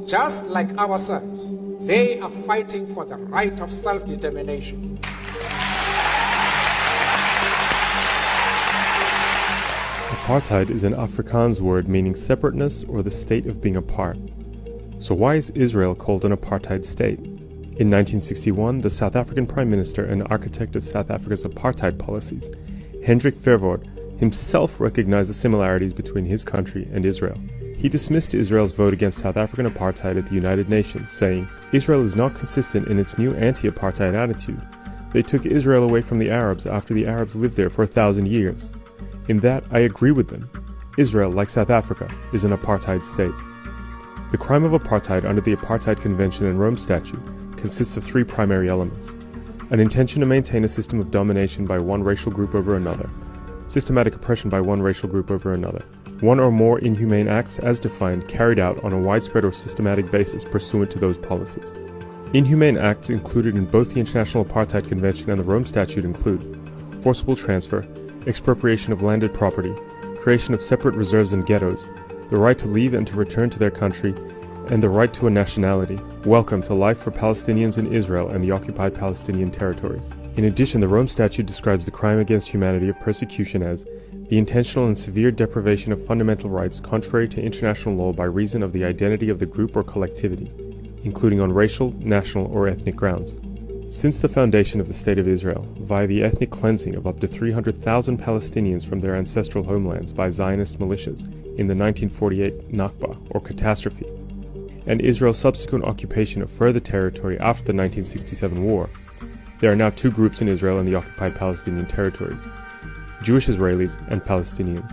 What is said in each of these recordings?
Just like ourselves, they are fighting for the right of self-determination. Apartheid is an Afrikaans word meaning separateness or the state of being apart. So why is Israel called an apartheid state? In 1961, the South African Prime Minister and architect of South Africa's apartheid policies, Hendrik Verwoerd, himself recognized the similarities between his country and Israel. He dismissed Israel's vote against South African apartheid at the United Nations, saying, "Israel is not consistent in its new anti-apartheid attitude. They took Israel away from the Arabs after the Arabs lived there for 1,000 years. In that, I agree with them. Israel, like South Africa, is an apartheid state." The crime of apartheid under the Apartheid Convention and Rome Statute consists of three primary elements: an intention to maintain a system of domination by one racial group over another, systematic oppression by one racial group over another, one or more inhumane acts as defined carried out on a widespread or systematic basis pursuant to those policies. Inhumane acts included in both the International Apartheid Convention and the Rome Statute include forcible transfer, expropriation of landed property, creation of separate reserves and ghettos, the right to leave and to return to their country, and the right to a nationality, welcome to life for Palestinians in Israel and the occupied Palestinian territories. In addition, the Rome Statute describes the crime against humanity of persecution as the intentional and severe deprivation of fundamental rights contrary to international law by reason of the identity of the group or collectivity, including on racial, national, or ethnic grounds. Since the foundation of the State of Israel, via the ethnic cleansing of up to 300,000 Palestinians from their ancestral homelands by Zionist militias in the 1948 Nakba, or catastrophe, and Israel's subsequent occupation of further territory after the 1967 war, there are now two groups in Israel and the occupied Palestinian territories: Jewish Israelis and Palestinians,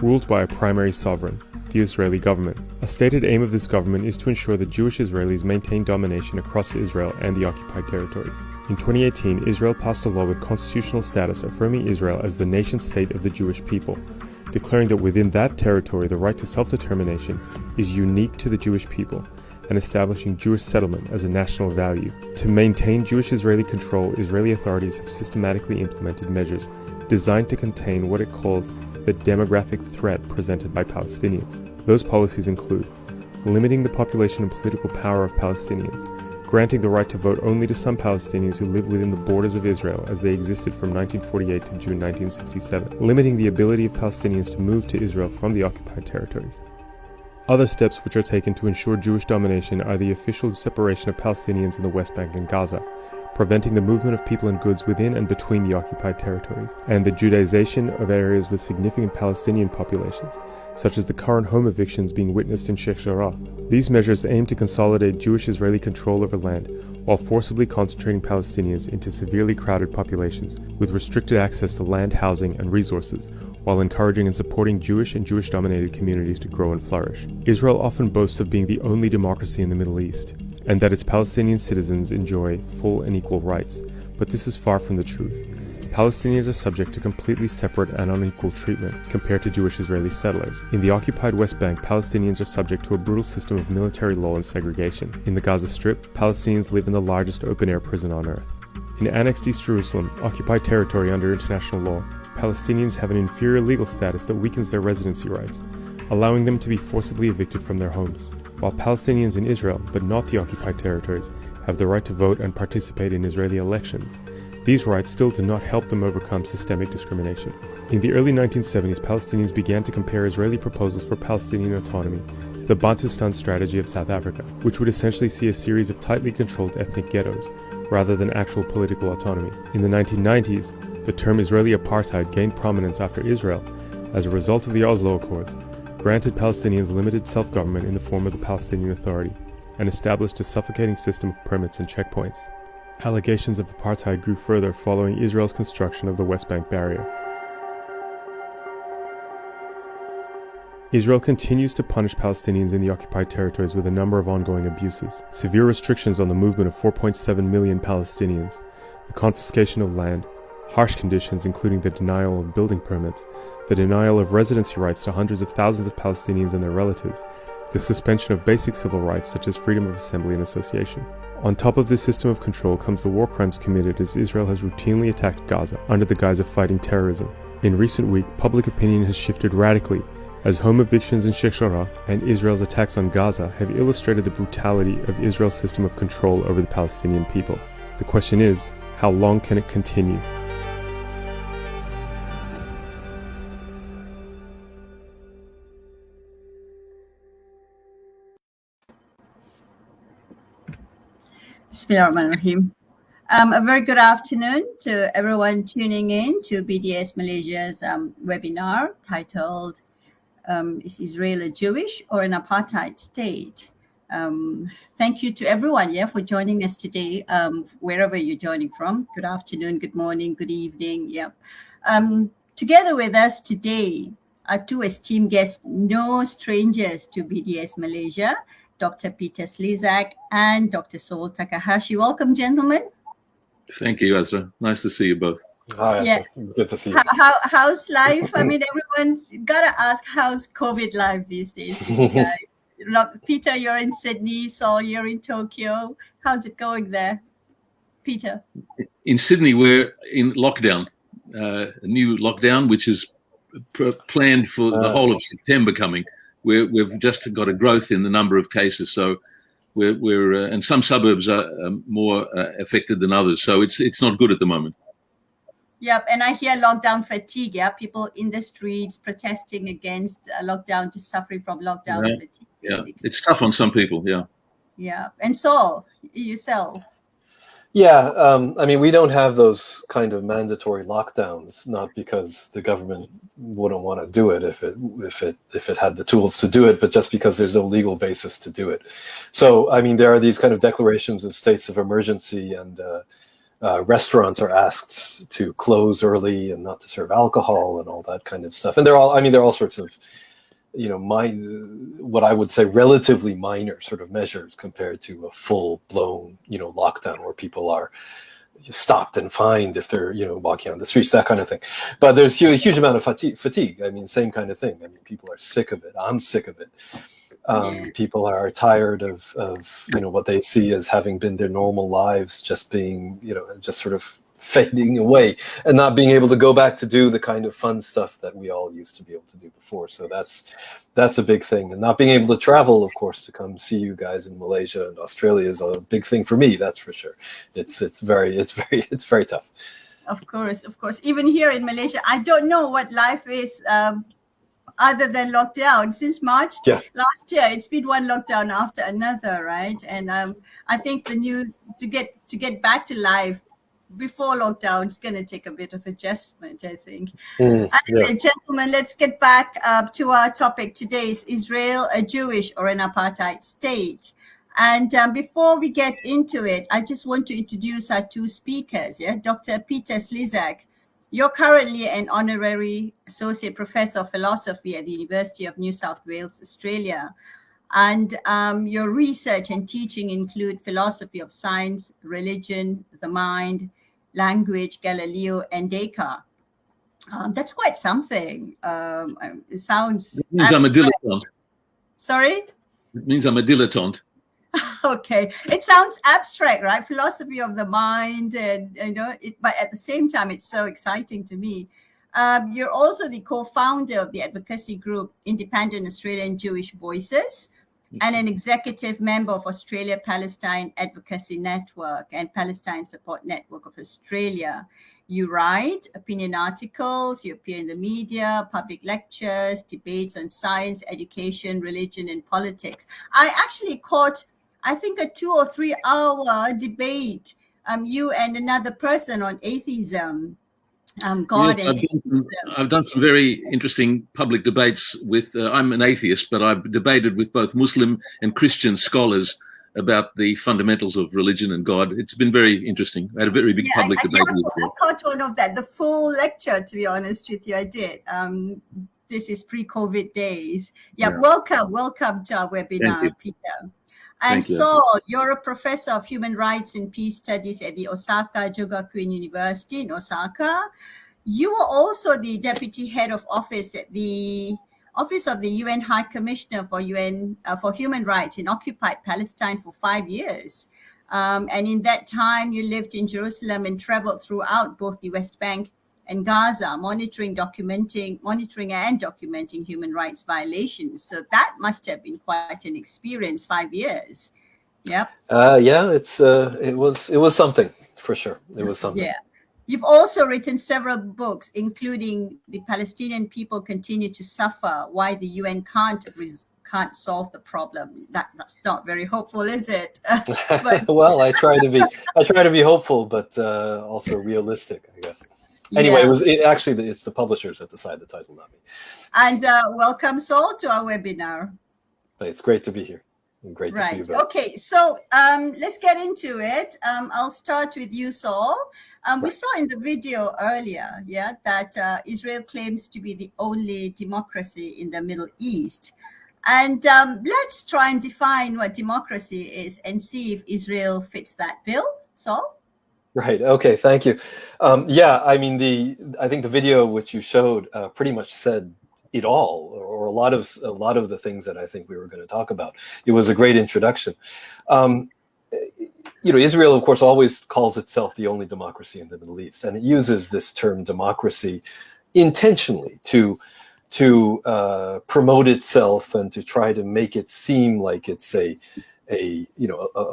ruled by a primary sovereign, the Israeli government. A stated aim of this government is to ensure that Jewish Israelis maintain domination across Israel and the occupied territories. In 2018, Israel passed a law with constitutional status affirming Israel as the nation-state of the Jewish people, declaring that within that territory the right to self-determination is unique to the Jewish people, and establishing Jewish settlement as a national value. To maintain Jewish-Israeli control, Israeli authorities have systematically implemented measures designed to contain what it calls the demographic threat presented by Palestinians. Those policies include limiting the population and political power of Palestinians, granting the right to vote only to some Palestinians who live within the borders of Israel as they existed from 1948 to June 1967, limiting the ability of Palestinians to move to Israel from the occupied territories. Other steps which are taken to ensure Jewish domination are the official separation of Palestinians in the West Bank and Gaza, preventing the movement of people and goods within and between the occupied territories, and the Judaization of areas with significant Palestinian populations, such as the current home evictions being witnessed in Sheikh Jarrah. These measures aim to consolidate Jewish-Israeli control over land while forcibly concentrating Palestinians into severely crowded populations with restricted access to land, housing, and resources, while encouraging and supporting Jewish and Jewish-dominated communities to grow and flourish. Israel often boasts of being the only democracy in the Middle East, and that its Palestinian citizens enjoy full and equal rights, but this is far from the truth. Palestinians are subject to completely separate and unequal treatment compared to Jewish Israeli settlers. In the occupied West Bank, Palestinians are subject to a brutal system of military law and segregation. In the Gaza Strip, Palestinians live in the largest open-air prison on earth. In annexed East Jerusalem, occupied territory under international law, Palestinians have an inferior legal status that weakens their residency rights, allowing them to be forcibly evicted from their homes. While Palestinians in Israel, but not the occupied territories, have the right to vote and participate in Israeli elections, these rights still do not help them overcome systemic discrimination. In the early 1970s, Palestinians began to compare Israeli proposals for Palestinian autonomy to the Bantustan strategy of South Africa, which would essentially see a series of tightly controlled ethnic ghettos, rather than actual political autonomy. In the 1990s, the term Israeli apartheid gained prominence after Israel, as a result of the Oslo Accords, granted Palestinians limited self-government in the form of the Palestinian Authority, and established a suffocating system of permits and checkpoints. Allegations of apartheid grew further following Israel's construction of the West Bank barrier. Israel continues to punish Palestinians in the occupied territories with a number of ongoing abuses. Severe restrictions on the movement of 4.7 million Palestinians, the confiscation of land, harsh conditions including the denial of building permits, the denial of residency rights to hundreds of thousands of Palestinians and their relatives, the suspension of basic civil rights such as freedom of assembly and association. On top of this system of control comes the war crimes committed as Israel has routinely attacked Gaza under the guise of fighting terrorism. In recent weeks, public opinion has shifted radically as home evictions in Sheikh Jarrah and Israel's attacks on Gaza have illustrated the brutality of Israel's system of control over the Palestinian people. The question is, how long can it continue? Bismillahirrahmanirrahim. A very good afternoon to everyone tuning in to BDS Malaysia's webinar titled Is Israel a Jewish or an Apartheid State? Thank you to everyone for joining us today, wherever you're joining from. Good afternoon, good morning, good evening. Together with us today are two esteemed guests, no strangers to BDS Malaysia, Dr. Peter Slezak and Dr. Saul Takahashi. Welcome, gentlemen. Thank you, Azra. Nice to see you both. Hi, Yeah. good to see you. How's life? I mean, everyone's got to ask, how's COVID life these days? Peter, you're in Sydney. Saul, you're in Tokyo. How's it going there? Peter? In Sydney, we're in lockdown, a new lockdown, which is planned for the whole of September coming. We've just got a growth in the number of cases, so we're and some suburbs are more affected than others, so it's not good at the moment. Yep, and I hear lockdown fatigue. Yeah, people in the streets protesting against lockdown, just suffering from lockdown fatigue. Basically. Yeah, it's tough on some people. Yeah, and Saul, yourself. Yeah, I mean, we don't have those kind of mandatory lockdowns, not because the government wouldn't want to do it if it had the tools to do it, but just because there's no legal basis to do it. So, I mean, there are these kind of declarations of states of emergency, and restaurants are asked to close early and not to serve alcohol and all that kind of stuff. And there are all sorts of, what I would say relatively minor sort of measures compared to a full-blown, lockdown where people are stopped and fined if they're, walking on the streets, that kind of thing. But there's a huge amount of fatigue. I mean, same kind of thing. I mean, people are sick of it. I'm sick of it. People are tired of what they see as having been their normal lives just being, just sort of fading away and not being able to go back to do the kind of fun stuff that we all used to be able to do before. So that's a big thing. And not being able to travel, of course, to come see you guys in Malaysia and Australia is a big thing for me. That's for sure. It's very tough. Of course. Even here in Malaysia, I don't know what life is other than lockdown. Since March last year, it's been one lockdown after another, right? And I think to get back to life before lockdown is going to take a bit of adjustment, I think. Anyway, gentlemen, let's get back to our topic today. Is Israel a Jewish or an apartheid state? And before we get into it, I just want to introduce our two speakers. Dr. Peter Slezak, you're currently an honorary associate professor of philosophy at the University of New South Wales, Australia. And your research and teaching include philosophy of science, religion, the mind, language, Galileo, and Descartes. That's quite something. It sounds... It means I'm a dilettante. Sorry? It means I'm a dilettante. Okay. It sounds abstract, right? Philosophy of the mind, and but at the same time, it's so exciting to me. You're also the co-founder of the advocacy group Independent Australian Jewish Voices, and an executive member of Australia-Palestine Advocacy Network and Palestine Support Network of Australia. You write opinion articles, you appear in the media, public lectures, debates on science, education, religion, and politics. I actually caught, I think, a 2 or 3 hour debate, you and another person on atheism. God, yes, I've done some very interesting public debates with, I'm an atheist, but I've debated with both Muslim and Christian scholars about the fundamentals of religion and God. It's been very interesting. I had a very big public debate. I caught one of that, the full lecture, to be honest with you, I did. This is pre-COVID days. Welcome to our webinar, Peter. And Saul, you're a professor of human rights and peace studies at the Osaka Jogakuin University in Osaka. You were also the deputy head of office at the Office of the UN High Commissioner for Human Rights in occupied Palestine for 5 years. And in that time, you lived in Jerusalem and traveled throughout both the West Bank and Gaza, monitoring and documenting human rights violations. So that must have been quite an experience, 5 years. Yep. Yeah, it was something, for sure. It was something. Yeah. You've also written several books, including The Palestinian People Continue to Suffer, Why the UN Can't Solve the Problem. That's not very hopeful, is it? But, well, I try to be hopeful, but also realistic, I guess. Anyway, yeah. it's the publishers that decide the title, not me. And welcome, Saul, to our webinar. It's great to be here. Great to see you both. Okay, so let's get into it. I'll start with you, Saul. We saw in the video earlier, that Israel claims to be the only democracy in the Middle East. And let's try and define what democracy is and see if Israel fits that bill. Saul? Right. Okay. Thank you. Yeah. I mean, I think the video which you showed pretty much said it all, or a lot of the things that I think we were going to talk about. It was a great introduction. Israel, of course, always calls itself the only democracy in the Middle East, and it uses this term democracy intentionally to promote itself and to try to make it seem like it's a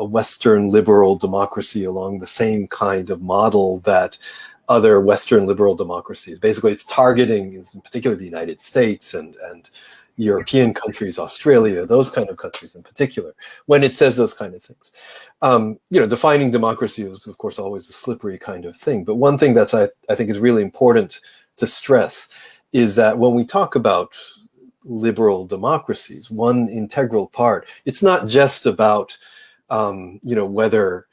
Western liberal democracy along the same kind of model that other Western liberal democracies. Basically, it's targeting, in particular, the United States and European countries, Australia, those kind of countries in particular, when it says those kind of things. Defining democracy is, of course, always a slippery kind of thing. But one thing that I think is really important to stress is that when we talk about liberal democracies, one integral part, it's not just about, whether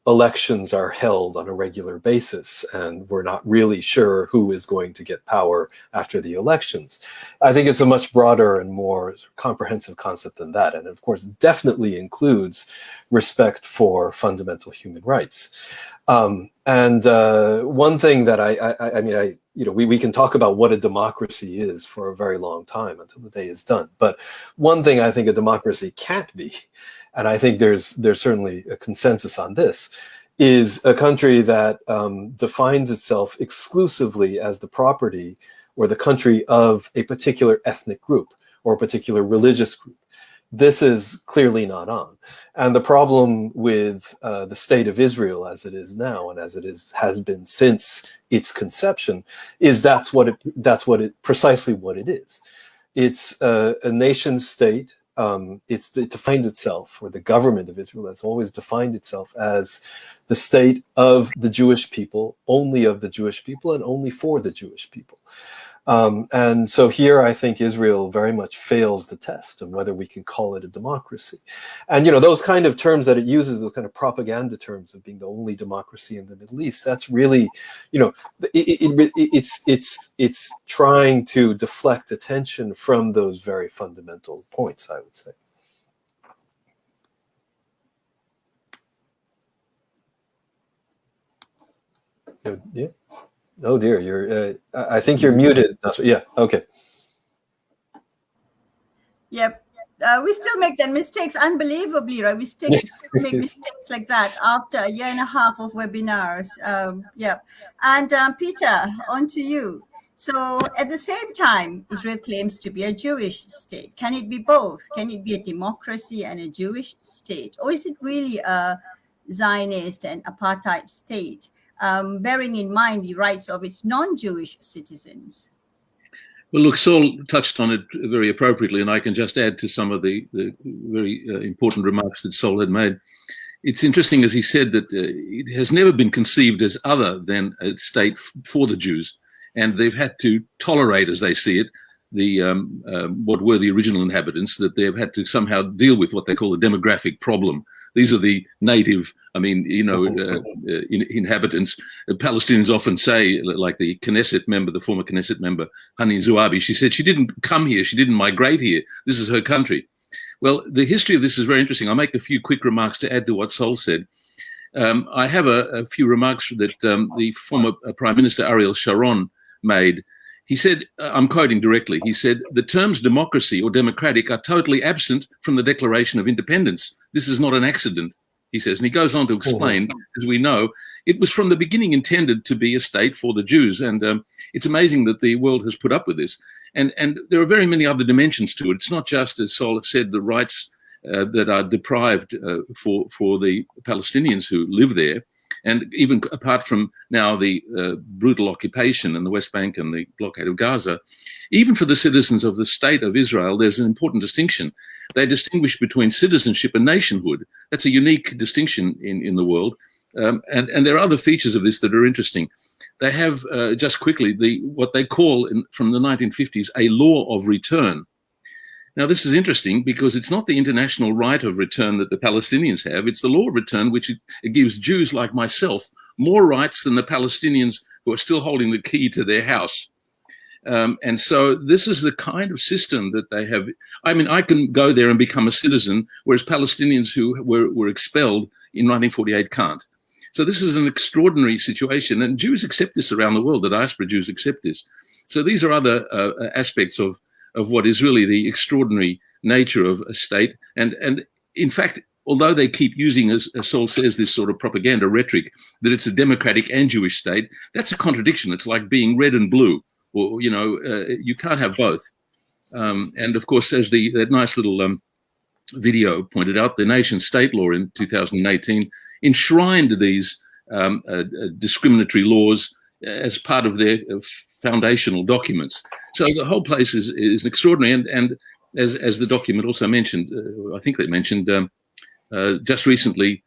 elections are held on a regular basis and we're not really sure who is going to get power after the elections. I think it's a much broader and more comprehensive concept than that. And of course, definitely includes respect for fundamental human rights. One thing that we can talk about what a democracy is for a very long time until the day is done. But one thing I think a democracy can't be, and I think there's certainly a consensus on this, is a country that defines itself exclusively as the property or the country of a particular ethnic group or a particular religious group. This is clearly not on. And the problem with the state of Israel as it is now and as it has been since its conception is that's precisely what it is. It's a nation state. It defined itself, or the government of Israel has always defined itself as the state of the Jewish people, only of the Jewish people, and only for the Jewish people. And so here I think Israel very much fails the test of whether we can call it a democracy. And, those kind of terms that it uses, those kind of propaganda terms of being the only democracy in the Middle East, that's really, it's trying to deflect attention from those very fundamental points, I would say. Yeah. Oh dear, you're. I think you're muted. Yeah. Okay. Yep. We still make that mistakes, unbelievably, right? We still make mistakes like that after a year and a half of webinars. Yeah. And Peter, on to you. So at the same time, Israel claims to be a Jewish state. Can it be both? Can it be a democracy and a Jewish state? Or is it really a Zionist and apartheid state? Bearing in mind the rights of its non-Jewish citizens? Well, look, Saul touched on it very appropriately, and I can just add to some of the very important remarks that Saul had made. It's interesting, as he said, that it has never been conceived as other than a state for the Jews, and they've had to tolerate, as they see it, the what were the original inhabitants, that they've had to somehow deal with what they call a demographic problem. These are the native, inhabitants. Palestinians often say, like the Knesset member, the former Knesset member, Hani Zouabi, she said she didn't come here, she didn't migrate here. This is her country. Well, the history of this is very interesting. I'll make a few quick remarks to add to what Saul said. I have a few remarks that the former Prime Minister Ariel Sharon made. He said, I'm quoting directly, he said, the terms democracy or democratic are totally absent from the Declaration of Independence. This is not an accident, he says. And he goes on to explain, as we know, it was from the beginning intended to be a state for the Jews. And it's amazing that the world has put up with this. And there are very many other dimensions to it. It's not just, as Saul said, the rights that are deprived for the Palestinians who live there. And even apart from now the brutal occupation in the West Bank and the blockade of Gaza, even for the citizens of the state of Israel, there's an important distinction. They distinguish between citizenship and nationhood. That's a unique distinction in the world. And there are other features of this that are interesting. They have, just quickly, what they call, from the 1950s, a law of return. Now, this is interesting because it's not the international right of return that the Palestinians have. It's the law of return, which it gives Jews like myself more rights than the Palestinians who are still holding the key to their house. And so this is the kind of system that they have. I mean, I can go there and become a citizen, whereas Palestinians who were expelled in 1948 can't. So this is an extraordinary situation, and Jews accept this around the world. The diaspora Jews accept this. So these are other aspects of what is really the extraordinary nature of a state. And in fact, although they keep using, as Saul says, this sort of propaganda rhetoric, that it's a democratic and Jewish state, that's a contradiction. It's like being red and blue, or, you know, you can't have both. And of course, as that nice little video pointed out, the nation state law in 2018 enshrined these discriminatory laws as part of their foundational documents. So the whole place is extraordinary. And as the document also mentioned, I think they mentioned just recently,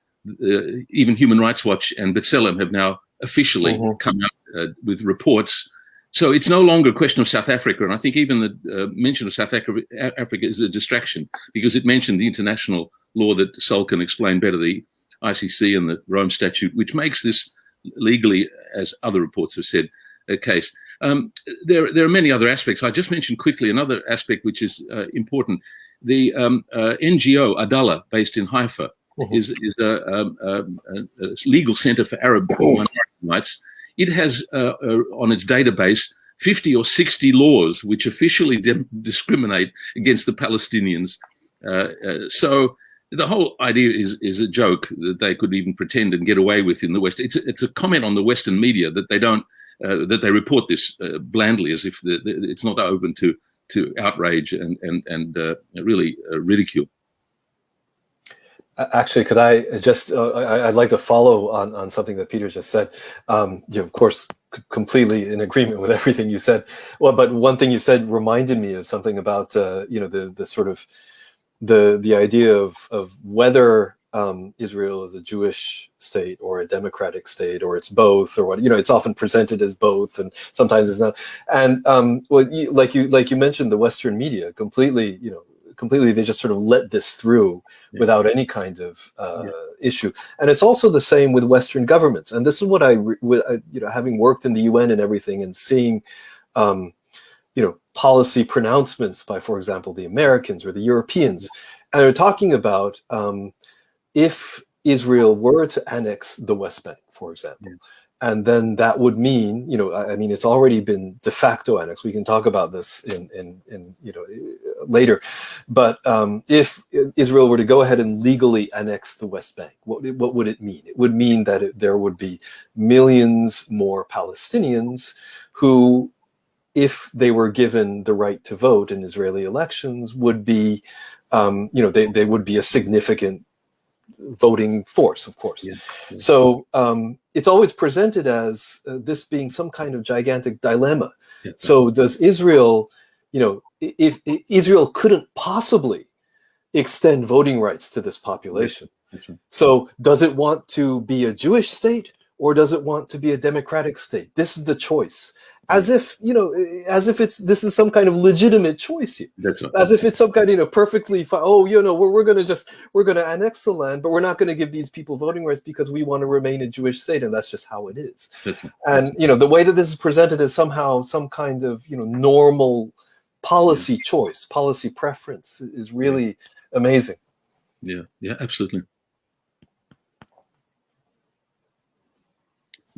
even Human Rights Watch and B'Tselem have now officially come out with reports. So it's no longer a question of South Africa. And I think even the mention of South Africa is a distraction, because it mentioned the international law that Saul can explain better, the ICC and the Rome Statute, which makes this legally, as other reports have said, a case. There are many other aspects. I just mentioned quickly another aspect which is important. The NGO Adala, based in Haifa, is a legal center for Arab minority rights. It has on its database 50 or 60 laws which officially discriminate against the Palestinians. So the whole idea is a joke that they could even pretend and get away with in the West. It's a comment on the Western media that they don't that they report this blandly, as if it's not open to outrage and really ridicule. Actually, could I just? I'd like to follow on something that Peter just said. Of course, completely in agreement with everything you said. Well, but one thing you said reminded me of something about the sort of the idea of whether Israel is a Jewish state or a democratic state, or it's both, or what, it's often presented as both, and sometimes it's not. And like you mentioned, the Western media completely they just sort of let this through without any kind of issue. And it's also the same with Western governments. And this is what having worked in the UN and everything, and seeing policy pronouncements by, for example, the Americans or the Europeans, and they're talking about if Israel were to annex the West Bank, for example, and then that would mean, it's already been de facto annexed. We can talk about this in later. But if Israel were to go ahead and legally annex the West Bank, what would it mean? It would mean that there would be millions more Palestinians who, if they were given the right to vote in Israeli elections, would be, they would be a significant voting force, of course. So it's always presented as this being some kind of gigantic dilemma. So does Israel, if Israel couldn't possibly extend voting rights to this population, so does it want to be a Jewish state, or does it want to be a democratic state? This is the choice. As if, this is some kind of legitimate choice here. As if it's some kind of, perfectly fine. We're going to annex the land, but we're not going to give these people voting rights because we want to remain a Jewish state, and that's just how it is. And, the way that this is presented is somehow some kind of, normal policy choice, policy preference is really amazing. Yeah, absolutely.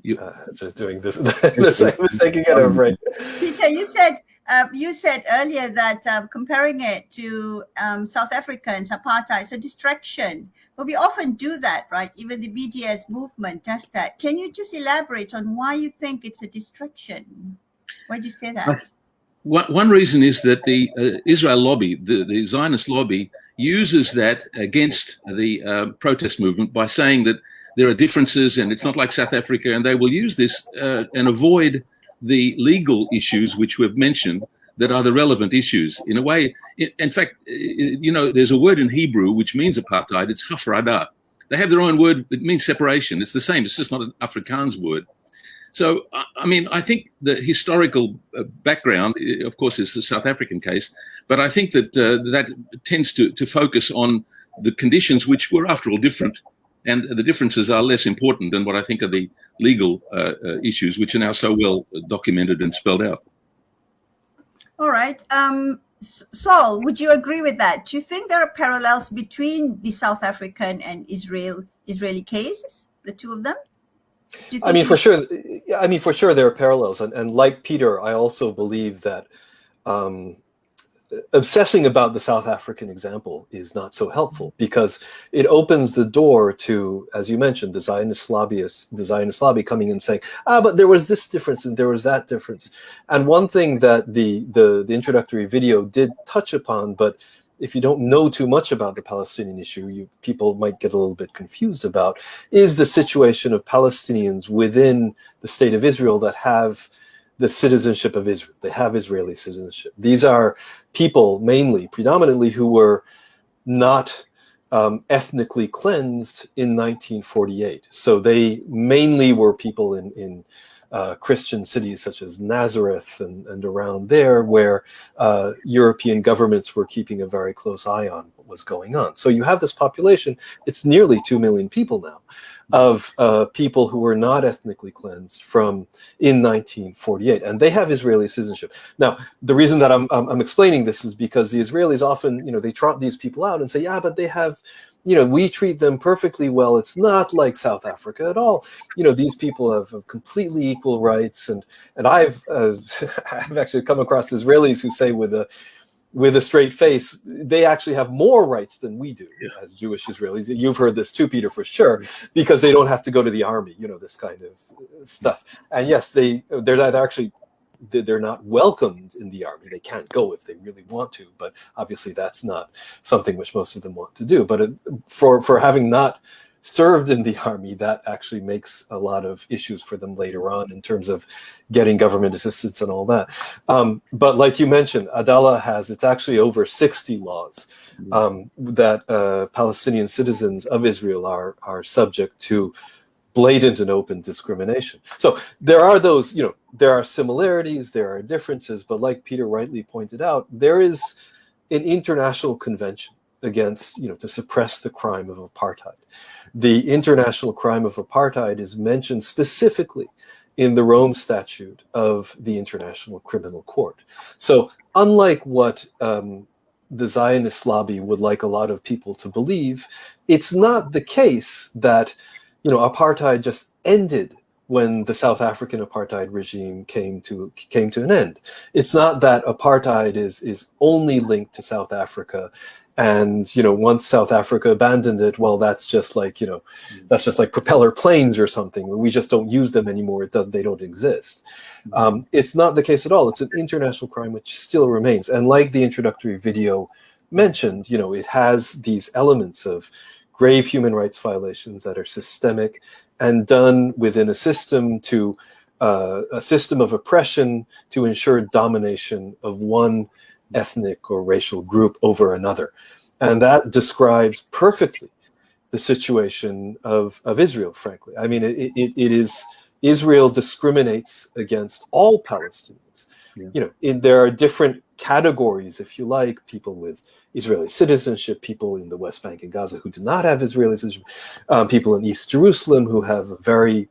Just doing this. I was taking it over, right? Peter, you said You said earlier that comparing it to South Africans apartheid is a distraction, but we often do that, right? Even the BDS movement does that. Can you just elaborate on why you think it's a distraction? Why do you say that? One reason is that the Israel lobby, the Zionist lobby, uses that against the protest movement by saying that there are differences and it's not like South Africa, and they will use this and avoid the legal issues which we've mentioned that are the relevant issues. In a way, in fact, there's a word in Hebrew which means apartheid. It's hafrada. They have their own word. It means separation. It's the same. It's just not an Afrikaans word. So, I mean, I think the historical background, of course, is the South African case, but I think that that tends to focus on the conditions which were, after all, different, and the differences are less important than what I think are the legal issues, which are now so well documented and spelled out. All right. Saul, would you agree with that? Do you think there are parallels between the South African and Israeli cases, the two of them? I mean, for sure. I mean, for sure, there are parallels, and like Peter, I also believe that obsessing about the South African example is not so helpful, because it opens the door to, as you mentioned, the Zionist lobby coming in saying, but there was this difference and there was that difference. And one thing that the introductory video did touch upon, but if you don't know too much about the Palestinian issue, people might get a little bit confused about, is the situation of Palestinians within the state of Israel that have the citizenship of Israel. They have Israeli citizenship. These are people predominantly, who were not ethnically cleansed in 1948. So they mainly were people in Christian cities such as Nazareth and around there, where European governments were keeping a very close eye on what was going on. So you have this population, it's nearly 2 million people now, of people who were not ethnically cleansed in 1948, and they have Israeli citizenship. Now, the reason that I'm explaining this is because the Israelis often, they trot these people out and say, yeah, but they have, we treat them perfectly well. It's not like South Africa at all. These people have completely equal rights. And I've actually come across Israelis who say with a straight face, they actually have more rights than we do as Jewish Israelis. You've heard this too, Peter, for sure, because they don't have to go to the army, this kind of stuff. And yes, they're not welcomed in the army. They can't go if they really want to, but obviously that's not something which most of them want to do. But for having not served in the army, that actually makes a lot of issues for them later on in terms of getting government assistance and all that. But like you mentioned, Adala it's actually over 60 laws that Palestinian citizens of Israel are subject to blatant and open discrimination. So there are those, there are similarities, there are differences, but like Peter rightly pointed out, there is an international convention against, to suppress the crime of apartheid. The international crime of apartheid is mentioned specifically in the Rome Statute of the International Criminal Court. So unlike what the Zionist lobby would like a lot of people to believe, it's not the case that apartheid just ended when the South African apartheid regime came to an end. It's not that apartheid is only linked to South Africa, and once South Africa abandoned it, well, that's just like that's just like propeller planes or something. We just don't use them anymore. They don't exist. It's not the case at all. It's an international crime which still remains, and like the introductory video mentioned, it has these elements of grave human rights violations that are systemic and done within a system of oppression to ensure domination of one ethnic or racial group over another. And that describes perfectly the situation of Israel, frankly. I mean, it is, Israel discriminates against all Palestinians. Yeah. There are different categories, if you like, people with Israeli citizenship, people in the West Bank and Gaza who do not have Israeli citizenship, people in East Jerusalem who have a very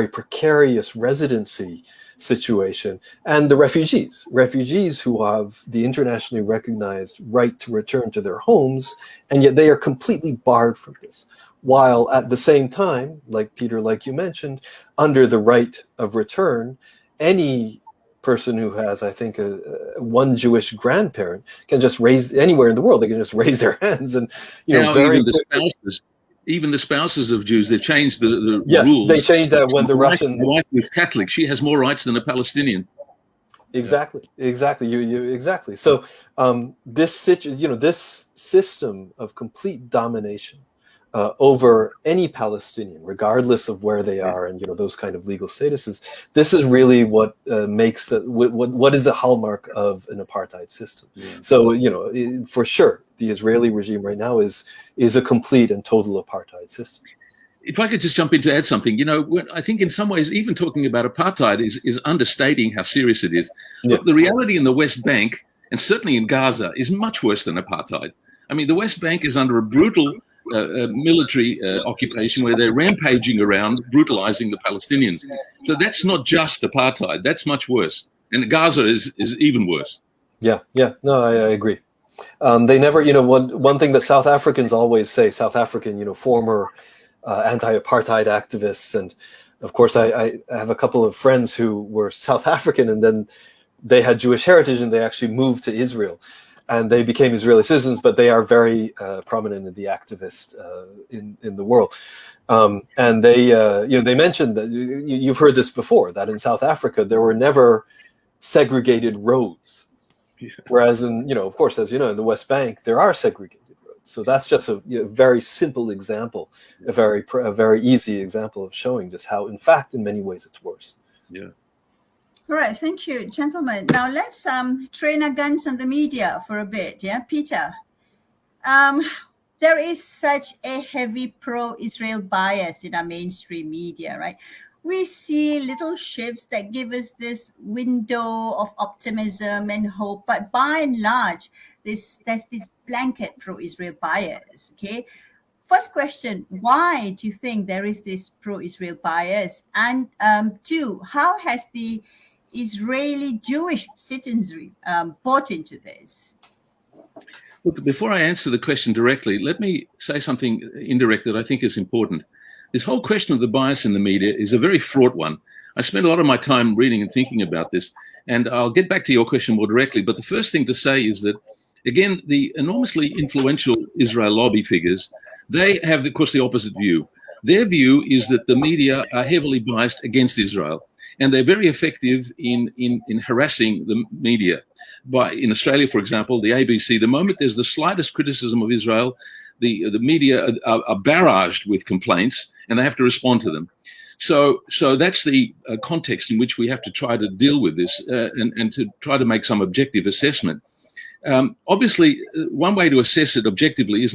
precarious residency situation, and the refugees who have the internationally recognized right to return to their homes, and yet they are completely barred from this. While at the same time, like Peter, like you mentioned, under the right of return, any person who has, I think, one Jewish grandparent can just raise, anywhere in the world, they can just raise their hands and, even the spouses of Jews, they've changed the rules. Yes, they changed that when the Russians... My wife was Catholic. She has more rights than a Palestinian. Exactly. Exactly. So this system of complete domination over any Palestinian, regardless of where they are, and those kind of legal statuses, this is really what makes what is the hallmark of an apartheid system. So for sure, the Israeli regime right now is a complete and total apartheid system. If I could just jump in to add something, I think in some ways, even talking about apartheid is understating how serious it is. Yeah. Look, the reality in the West Bank, and certainly in Gaza, is much worse than apartheid. I mean, the West Bank is under a brutal military occupation where they're rampaging around, brutalizing the Palestinians. So that's not just apartheid, that's much worse. And Gaza is even worse. Yeah, no, I agree. They never, one thing that South Africans always say, South African, former anti-apartheid activists, and of course I have a couple of friends who were South African and then they had Jewish heritage and they actually moved to Israel and they became Israeli citizens, but they are very prominent in the activist in the world. And they they mentioned that you've heard this before, that in South Africa there were never segregated roads, whereas in of course, as you know, in the West Bank there are segregated. So that's just a very simple example, a very easy example of showing just how, in fact, in many ways, it's worse. Yeah. All right, thank you, gentlemen. Now let's train our guns on the media for a bit. Yeah, Peter. There is such a heavy pro-Israel bias in our mainstream media, right? We see little shifts that give us this window of optimism and hope, but by and large, there's this blanket pro-Israel bias, okay? First question, why do you think there is this pro-Israel bias? And two, how has the Israeli Jewish citizenry bought into this? Look, before I answer the question directly, let me say something indirect that I think is important. This whole question of the bias in the media is a very fraught one. I spent a lot of my time reading and thinking about this, and I'll get back to your question more directly. But the first thing to say is that, again, the enormously influential Israel lobby figures, they have, of course, the opposite view. Their view is that the media are heavily biased against Israel, and they're very effective in harassing the media. In Australia, for example, the ABC, the moment there's the slightest criticism of Israel, the media are barraged with complaints, and they have to respond to them. So that's the context in which we have to try to deal with this and to try to make some objective assessment. Obviously, one way to assess it objectively is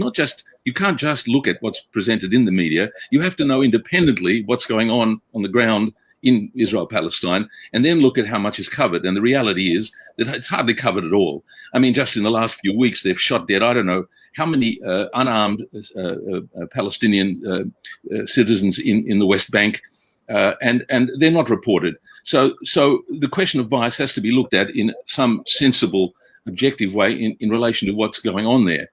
you can't just look at what's presented in the media. You have to know independently what's going on the ground in Israel, Palestine, and then look at how much is covered. And the reality is that it's hardly covered at all. I mean, just in the last few weeks, they've shot dead, I don't know how many unarmed Palestinian citizens in the West Bank, and they're not reported. So the question of bias has to be looked at in some sensible, objective way in relation to what's going on there.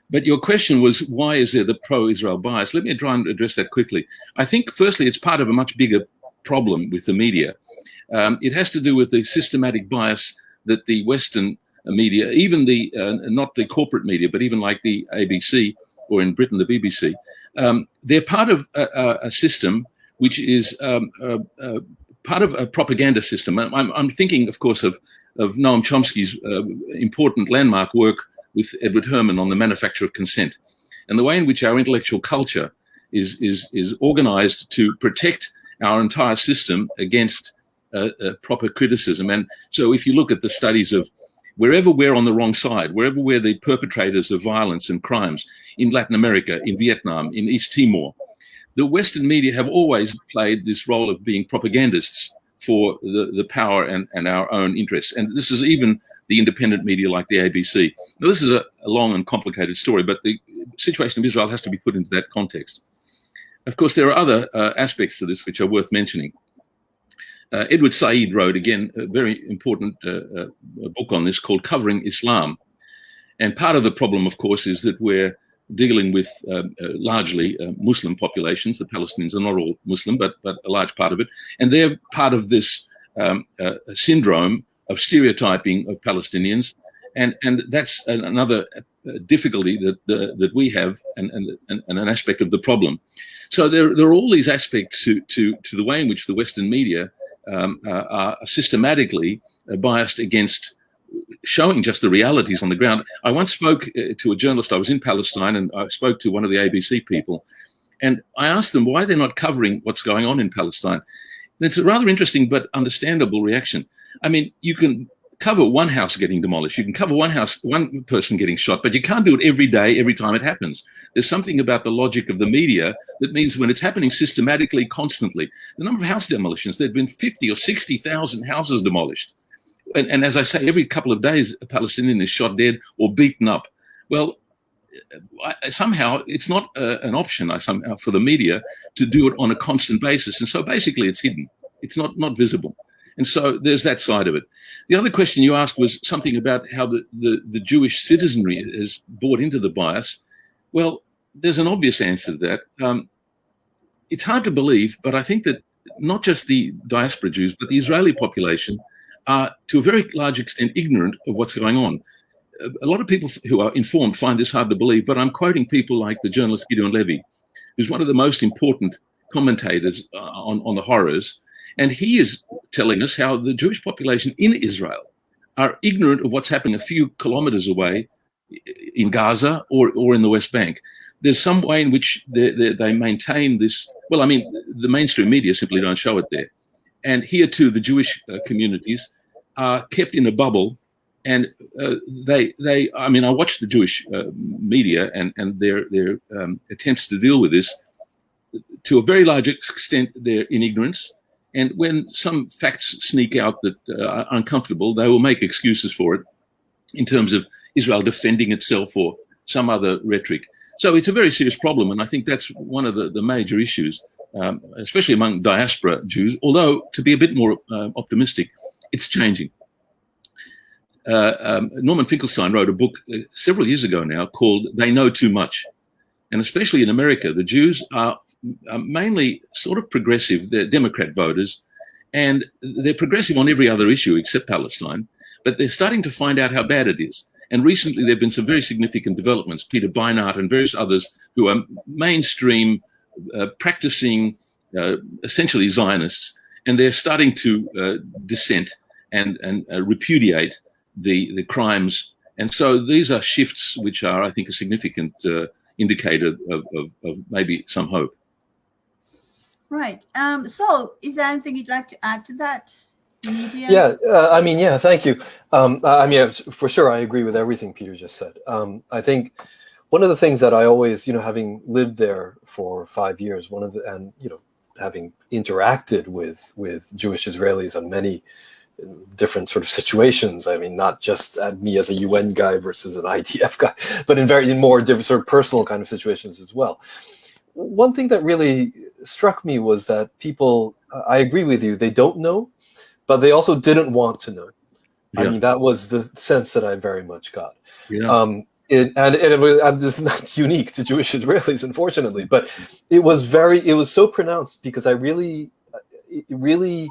But your question was, why is there the pro-Israel bias? Let me try and address that quickly. I think, firstly, it's part of a much bigger problem with the media. It has to do with the systematic bias that the Western media, even the not the corporate media, but even like the ABC or in Britain, the BBC, they're part of a system which is part of a propaganda system. I'm thinking, of course, of Noam Chomsky's important landmark work with Edward Herman on the manufacture of consent, and the way in which our intellectual culture is organized to protect our entire system against proper criticism. And so if you look at the studies of wherever we're on the wrong side, wherever we're the perpetrators of violence and crimes, in Latin America, in Vietnam, in East Timor, the Western media have always played this role of being propagandists for the power and our own interests. And this is even the independent media like the ABC. Now, this is a long and complicated story, but the situation of Israel has to be put into that context. Of course, there are other aspects to this which are worth mentioning. Edward Said wrote, again, a very important book on this called Covering Islam. And part of the problem, of course, is that we're dealing with largely Muslim populations. The Palestinians are not all Muslim, but a large part of it. And they're part of this a syndrome of stereotyping of Palestinians, and that's another difficulty that we have, and an aspect of the problem. So there are all these aspects to the way in which the Western media are systematically biased against showing just the realities on the ground. I once spoke to a journalist. I was in Palestine, and I spoke to one of the ABC people, and I asked them why they're not covering what's going on in Palestine. And it's a rather interesting but understandable reaction. I mean, you can cover one house getting demolished, you can cover one person getting shot, but you can't do it every day, every time it happens. There's something about the logic of the media that means when it's happening systematically, constantly, the number of house demolitions, there'd been 50 or 60,000 houses demolished. And as I say, every couple of days, a Palestinian is shot dead or beaten up. Well, somehow it's not an option for the media to do it on a constant basis. And so basically it's hidden. It's not visible. And so there's that side of it. The other question you asked was something about how the Jewish citizenry has bought into the bias. Well, there's an obvious answer to that. It's hard to believe, but I think that not just the diaspora Jews, but the Israeli population are to a very large extent ignorant of what's going on. A lot of people who are informed find this hard to believe, but I'm quoting people like the journalist Gideon Levy, who's one of the most important commentators on the horrors. And he is telling us how the Jewish population in Israel are ignorant of what's happening a few kilometers away in Gaza or in the West Bank. There's some way in which they maintain this. Well, I mean, the mainstream media simply don't show it there. And here too, the Jewish communities are kept in a bubble. And I mean, I watch the Jewish media and their attempts to deal with this. To a very large extent, they're in ignorance. And when some facts sneak out that are uncomfortable, they will make excuses for it in terms of Israel defending itself or some other rhetoric. So it's a very serious problem. And I think that's one of the major issues, especially among diaspora Jews, although to be a bit more optimistic, it's changing. Norman Finkelstein wrote a book several years ago now called They Know Too Much. And especially in America, the Jews are mainly sort of progressive. They're Democrat voters, and they're progressive on every other issue except Palestine, but they're starting to find out how bad it is. And recently there have been some very significant developments. Peter Beinart and various others who are mainstream practicing essentially Zionists, and they're starting to dissent and repudiate the crimes. And so these are shifts which are, I think, a significant indicator of maybe some hope. Right. Saul, is there anything you'd like to add to that? Media? Yeah, thank you. I mean, for sure, I agree with everything Peter just said. I think one of the things that I always, having lived there for 5 years, having interacted with Jewish Israelis on many different sort of situations. I mean, not just me as a UN guy versus an IDF guy, but in more different sort of personal kind of situations as well. One thing that really struck me was that people, I agree with you, they don't know, but they also didn't want to know. Yeah. I mean, that was the sense that I very much got. Yeah. This is not unique to Jewish Israelis, unfortunately, but it was so pronounced because it really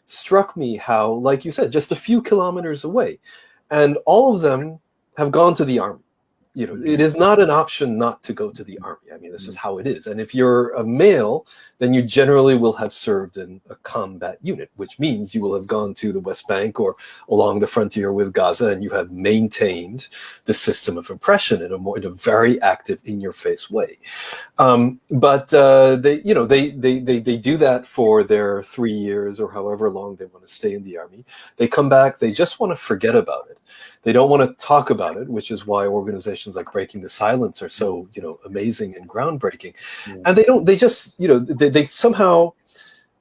struck me how, like you said, just a few kilometers away, and all of them have gone to the army. It is not an option not to go to the army. I mean, this is how it is. And if you're a male, then you generally will have served in a combat unit, which means you will have gone to the West Bank or along the frontier with Gaza, and you have maintained the system of oppression in a very active, in-your-face way. But they do that for their 3 years or however long they want to stay in the army. They come back. They just want to forget about it. They don't want to talk about it, which is why organizations like Breaking the Silence are so, amazing and groundbreaking. And they somehow,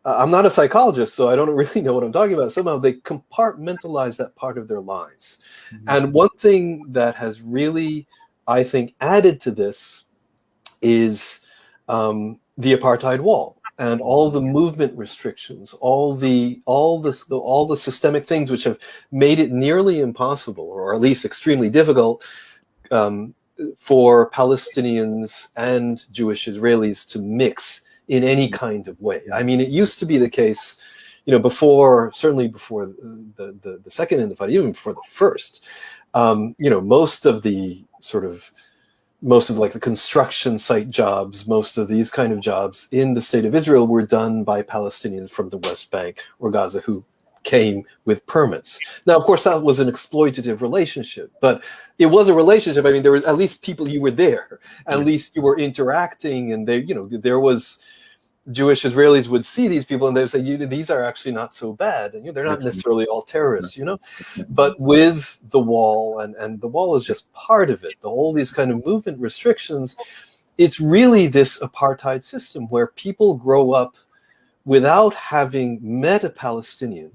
I'm not a psychologist, so I don't really know what I'm talking about. Somehow they compartmentalize that part of their lives. And one thing that has really, I think, added to this is the apartheid wall. And all the movement restrictions, all the systemic things which have made it nearly impossible, or at least extremely difficult, for Palestinians and Jewish Israelis to mix in any kind of way. I mean, it used to be the case, certainly before the second Intifada, even before the first, most of the construction site jobs, most of these kind of jobs in the state of Israel were done by Palestinians from the West Bank or Gaza who came with permits. Now, of course, that was an exploitative relationship, but it was a relationship. I mean, there was at least people, you were there, at least you were interacting, and there was Jewish Israelis would see these people and they would say, these are actually not so bad, and they're not necessarily all terrorists, But with the wall, and the wall is just part of it, all these kind of movement restrictions, it's really this apartheid system where people grow up without having met a Palestinian,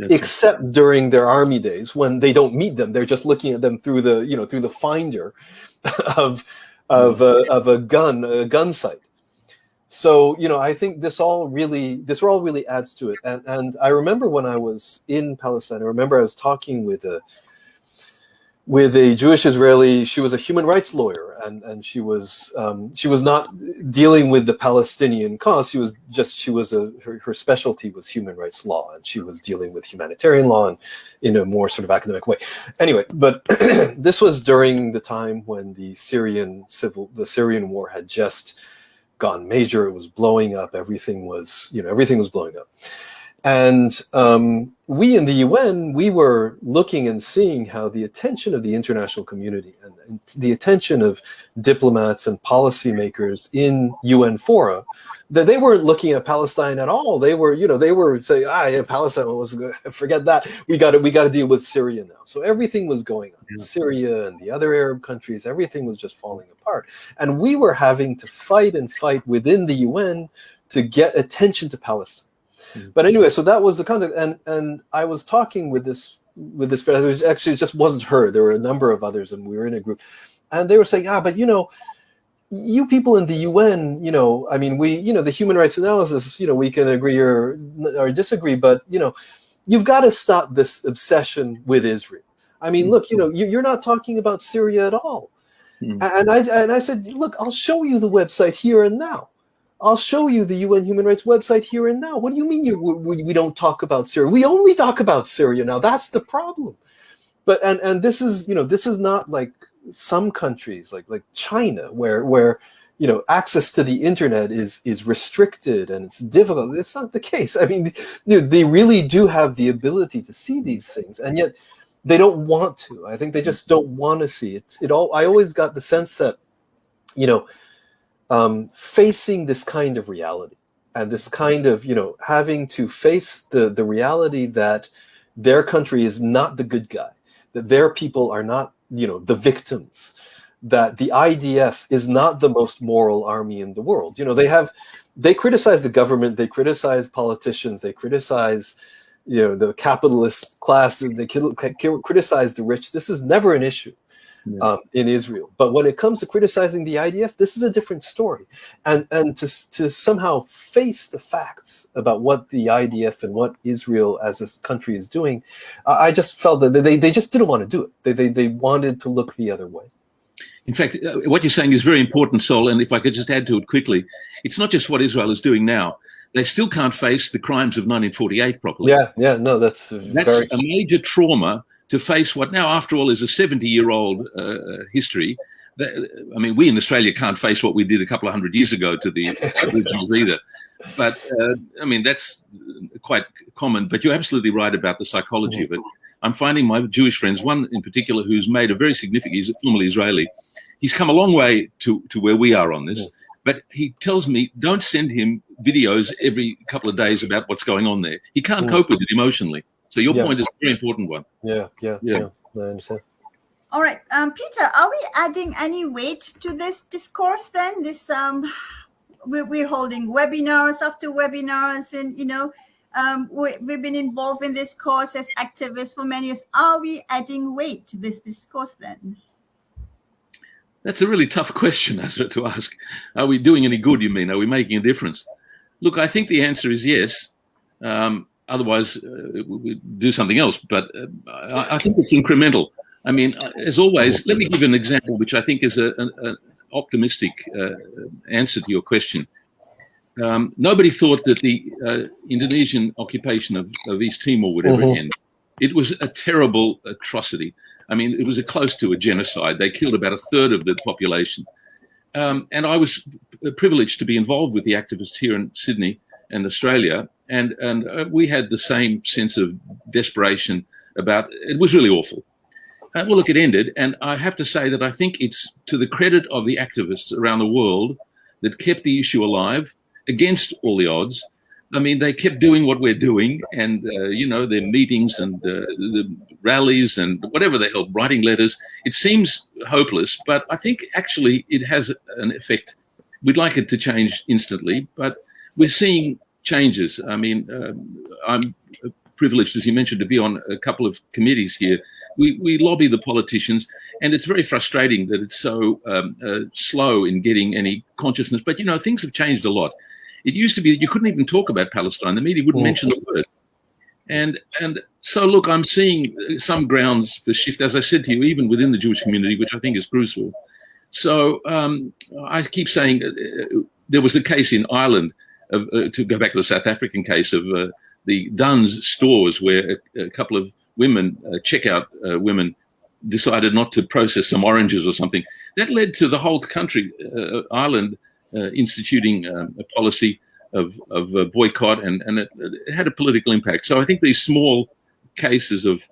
except during their army days when they don't meet them. They're just looking at them through the finder of a gun sight. So, I think this all really adds to it. And I remember when I was in Palestine, I was talking with a Jewish Israeli. She was a human rights lawyer, and she was not dealing with the Palestinian cause. Her specialty was human rights law, and she was dealing with humanitarian law and in a more sort of academic way. Anyway, but this was during the time when the Syrian war had just gone major. It was blowing up. Everything was blowing up. And we in the UN, we were looking and seeing how the attention of the international community and the attention of diplomats and policymakers in UN fora, that they weren't looking at Palestine at all. They were saying, Palestine was good. Forget that. We got to deal with Syria now. So everything was going on. Syria and the other Arab countries, everything was just falling apart. And we were having to fight within the UN to get attention to Palestine. But anyway, so that was the context, and I was talking with this person. Actually, it just wasn't her. There were a number of others, and we were in a group, and they were saying, but you people in the UN, I mean, the human rights analysis, we can agree or disagree, but you've got to stop this obsession with Israel. I mean, look, you're not talking about Syria at all. And I said, look, I'll show you the website here and now. I'll show you the UN Human Rights website here and now. What do you mean we don't talk about Syria? We only talk about Syria now. That's the problem. But and this is not like some countries like China where access to the internet is restricted and it's difficult. It's not the case. I mean, they really do have the ability to see these things, and yet they don't want to. I think they just don't want to see it. I always got the sense that facing this kind of reality and this kind of, having to face the reality that their country is not the good guy, that their people are not, the victims, that the IDF is not the most moral army in the world. They criticize the government, they criticize politicians, they criticize, the capitalist class, they criticize the rich. This is never an issue. In Israel, but when it comes to criticizing the IDF, this is a different story, and to somehow face the facts about what the IDF and what Israel as a country is doing, I just felt that they just didn't want to do it. They wanted to look the other way. In fact, what you're saying is very important, Saul, and if I could just add to it quickly, it's not just what Israel is doing now. They still can't face the crimes of 1948 properly. No, that's a major trauma to face what now, after all, is a 70-year-old history. I mean, we in Australia can't face what we did a couple of hundred years ago to the Aboriginals either. But, I mean, that's quite common. But you're absolutely right about the psychology of it. I'm finding my Jewish friends, one in particular who's made a very significant, he's formerly Israeli. He's come a long way to where we are on this. But he tells me, don't send him videos every couple of days about what's going on there. He can't cope with it emotionally. So your point is a very important one. Yeah. I understand. All right, Peter, are we adding any weight to this discourse then? This we're holding webinars after webinars, and we've been involved in this course as activists for many years. Are we adding weight to this discourse then? That's a really tough question, Azra, to ask. Are we doing any good, you mean? Are we making a difference? Look, I think the answer is yes. Otherwise, we do something else. But I think it's incremental. I mean, as always, let me give an example, which I think is an optimistic answer to your question. nobody thought that the Indonesian occupation of East Timor would ever end. It was a terrible atrocity. I mean, it was close to a genocide. They killed about a third of the population. And I was privileged to be involved with the activists here in Sydney and Australia. And we had the same sense of desperation about it. Was really awful. Well, look, it ended. And I have to say that I think it's to the credit of the activists around the world that kept the issue alive against all the odds. I mean, they kept doing what we're doing, and, their meetings and the rallies and whatever they held, writing letters. It seems hopeless, but I think actually it has an effect. We'd like it to change instantly, but we're seeing changes. I mean, I'm privileged, as you mentioned, to be on a couple of committees here. We lobby the politicians, and it's very frustrating that it's so slow in getting any consciousness. But, things have changed a lot. It used to be that you couldn't even talk about Palestine. The media wouldn't mention the word. And so, look, I'm seeing some grounds for shift, as I said to you, even within the Jewish community, which I think is crucial. So I keep saying there was a case in Ireland, to go back to the South African case, of the Dunn's stores where a couple of women, checkout women, decided not to process some oranges or something. That led to the whole country, Ireland, instituting a policy of boycott, and it had a political impact. So I think these small cases of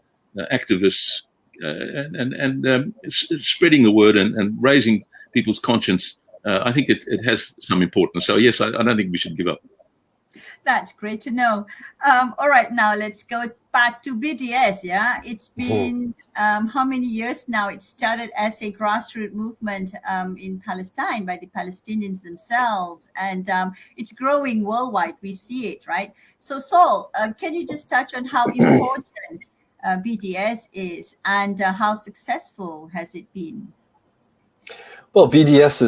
activists and spreading the word and raising people's conscience, I think it has some importance. So yes, I don't think we should give up. That's great to know. All right, now let's go back to BDS. Yeah, it's been how many years now? It started as a grassroots movement in Palestine by the Palestinians themselves, and it's growing worldwide. We see it, right? So, Saul, can you just touch on how important BDS is, and how successful has it been? Well, BDS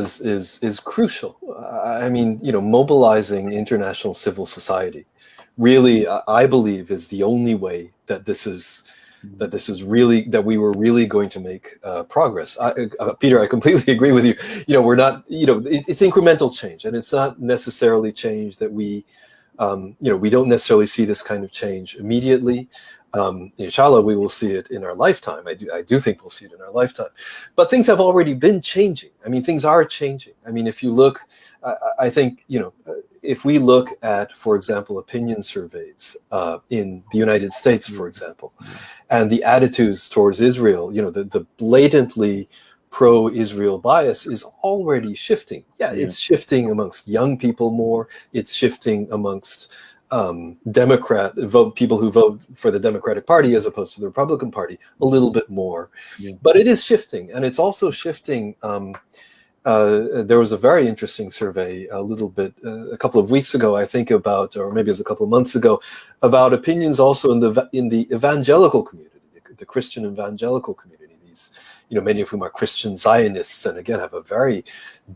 is crucial. I mean, mobilizing international civil society really, I believe, is the only way that we were really going to make progress. Peter, I completely agree with you. We're not, it's incremental change, and it's not necessarily change that we don't necessarily see this kind of change immediately. Inshallah, we will see it in our lifetime. I do think we'll see it in our lifetime. But things have already been changing. I mean, things are changing. I mean, if you look, I think, if we look at, for example, opinion surveys in the United States, for example, and the attitudes towards Israel, the blatantly pro-Israel bias is already shifting. Yeah, it's shifting amongst young people more. It's shifting amongst people who vote for the Democratic Party as opposed to the Republican Party a little bit more. But it is shifting, and it's also shifting. There was a very interesting survey a couple of weeks ago, I think, about, or maybe it was a couple of months ago, about opinions also in the evangelical community, the Christian evangelical community. These, many of whom are Christian Zionists, and again have a very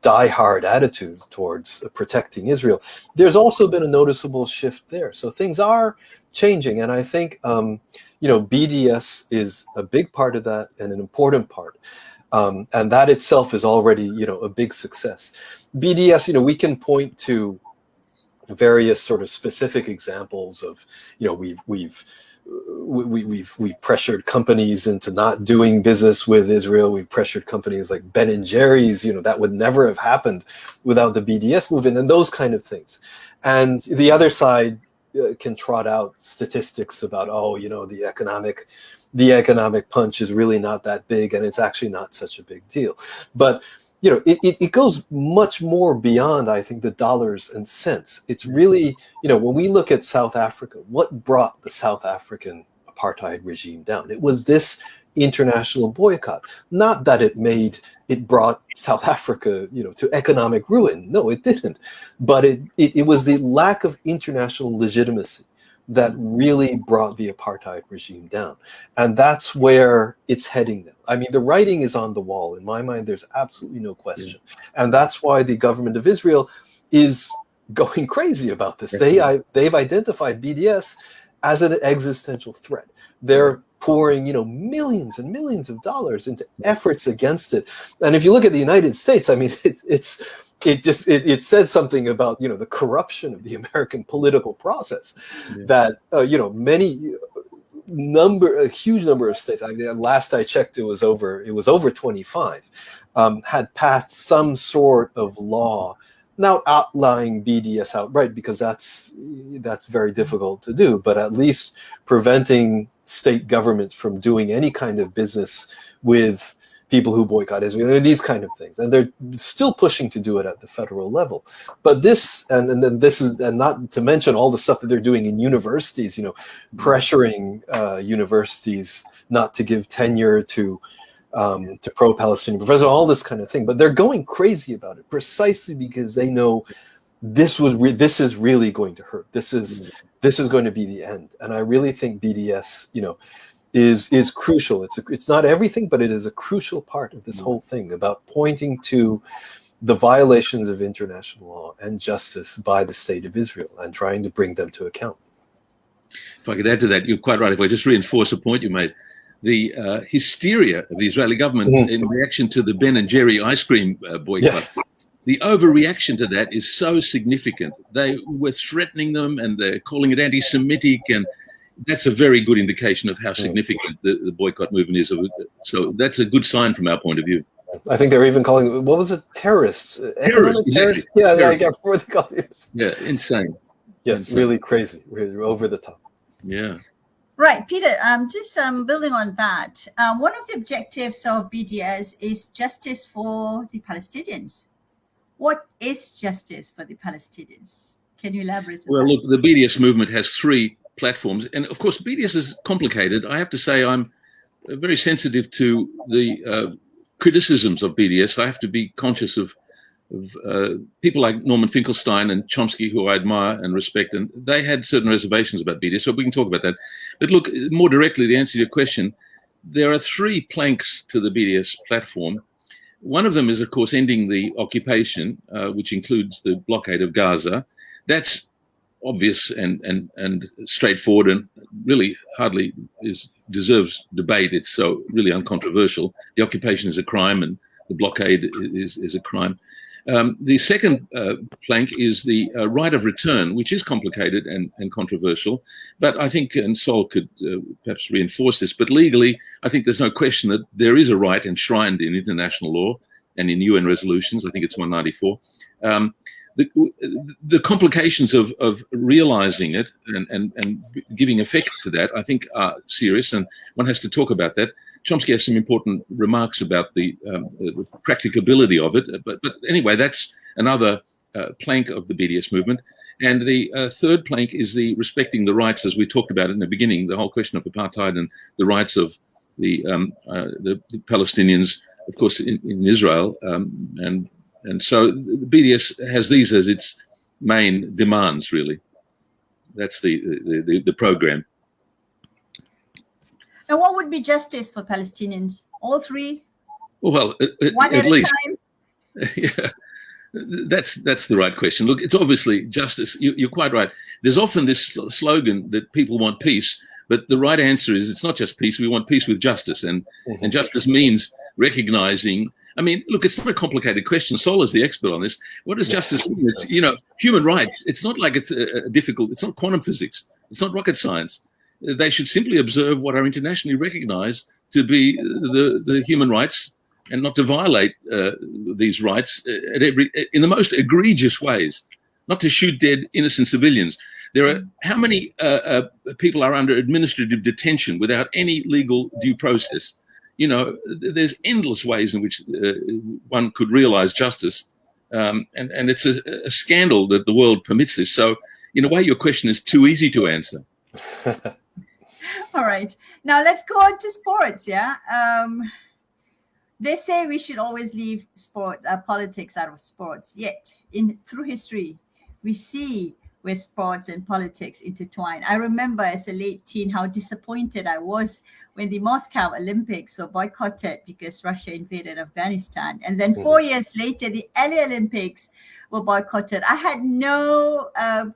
die-hard attitude towards protecting Israel. There's also been a noticeable shift there. So things are changing, and I think BDS is a big part of that and an important part. And that itself is already, a big success. BDS, we can point to various sort of specific examples of, we've pressured companies into not doing business with Israel. We've pressured companies like Ben & Jerry's, that would never have happened without the BDS movement and those kind of things. And the other side can trot out statistics about, the economic punch is really not that big, and it's actually not such a big deal. But it goes much more beyond, I think, the dollars and cents. It's really, when we look at South Africa, what brought the South African apartheid regime down? It was this international boycott. Not that it brought South Africa, to economic ruin. No, it didn't. But it was the lack of international legitimacy that really brought the apartheid regime down. And that's where it's heading now. I mean, the writing is on the wall. In my mind, there's absolutely no question. And that's why the government of Israel is going crazy about this. They've identified BDS as an existential threat. They're pouring, millions and millions of dollars into efforts against it. And if you look at the United States, I mean, it's it says something about, you know, the corruption of the American political process, that you know, a huge number of states, last I checked, it was over 25, had passed some sort of law, not outlawing BDS outright, because that's very difficult to do, but at least preventing state governments from doing any kind of business with people who boycott Israel, these kind of things. And they're still pushing to do it at the federal level. But this, and then this is, and not to mention all the stuff that they're doing in universities, you know, pressuring universities not to give tenure to pro-Palestinian professors, all this kind of thing. But they're going crazy about it precisely because they know this is really going to hurt. This is going to be the end. And I really think BDS, you know, is crucial. It's not everything, but it is a crucial part of this whole thing about pointing to the violations of international law and justice by the state of Israel and trying to bring them to account. If I could add to that, you're quite right. If I just reinforce a point you made, the hysteria of the Israeli government in reaction to the Ben and Jerry ice cream boycott, the overreaction to that is so significant. They were threatening them and they're calling it anti-Semitic, and that's a very good indication of how significant the boycott movement is. So that's a good sign from our point of view. I think they're even calling it, what was it, terrorists? Terrorists, terrorists? Yeah, I got before they called it. Yeah, insane. Yes, insane. Really crazy, really over the top. Yeah. Right, Peter, just building on that, one of the objectives of BDS is justice for the Palestinians. What is justice for the Palestinians? Can you elaborate on Well, that? look, the BDS movement has 3 platforms. And of course, BDS is complicated. I have to say I'm very sensitive to the criticisms of BDS. I have to be conscious of people like Norman Finkelstein and Chomsky, who I admire and respect, and they had certain reservations about BDS, so we can talk about that. But look, more directly, the answer to your question, there are 3 planks to the BDS platform. One of them is, of course, ending the occupation, which includes the blockade of Gaza. That's obvious and straightforward, and really hardly deserves debate. It's so really uncontroversial. The occupation is a crime, and the blockade is a crime. The second plank is the right of return, which is complicated and controversial. But I think, and Saul could perhaps reinforce this, but legally, I think there's no question that there is a right enshrined in international law and in UN resolutions. I think it's 194. The complications of realizing it and giving effect to that, I think, are serious, and one has to talk about that. Chomsky has some important remarks about the practicability of it, but anyway, that's another plank of the BDS movement. And the third plank is the respecting the rights, as we talked about in the beginning, the whole question of apartheid and the rights of the Palestinians, of course, in Israel, and so the BDS has these as its main demands, really. That's the program. And what would be justice for Palestinians? All 3? Well, one at least. a time? Yeah, that's the right question. Look, it's obviously justice. You're quite right. There's often this slogan that people want peace, but the right answer is it's not just peace. We want peace with justice, and justice means recognizing. I mean, look, it's not a complicated question. Saul is the expert on this. What does justice mean? It's, you know, human rights. It's not like it's difficult. It's not quantum physics. It's not rocket science. They should simply observe what are internationally recognized to be the human rights and not to violate these rights in the most egregious ways, not to shoot dead innocent civilians. There are how many people are under administrative detention without any legal due process? You know, there's endless ways in which one could realize justice. And it's a scandal that the world permits this. So in a way, your question is too easy to answer. All right. Now let's go on to sports. Yeah. They say we should always leave politics out of sports. Yet, through history, we see where sports and politics intertwine. I remember as a late teen how disappointed I was when the Moscow Olympics were boycotted because Russia invaded Afghanistan. And then 4 years later, the LA Olympics were boycotted. I had no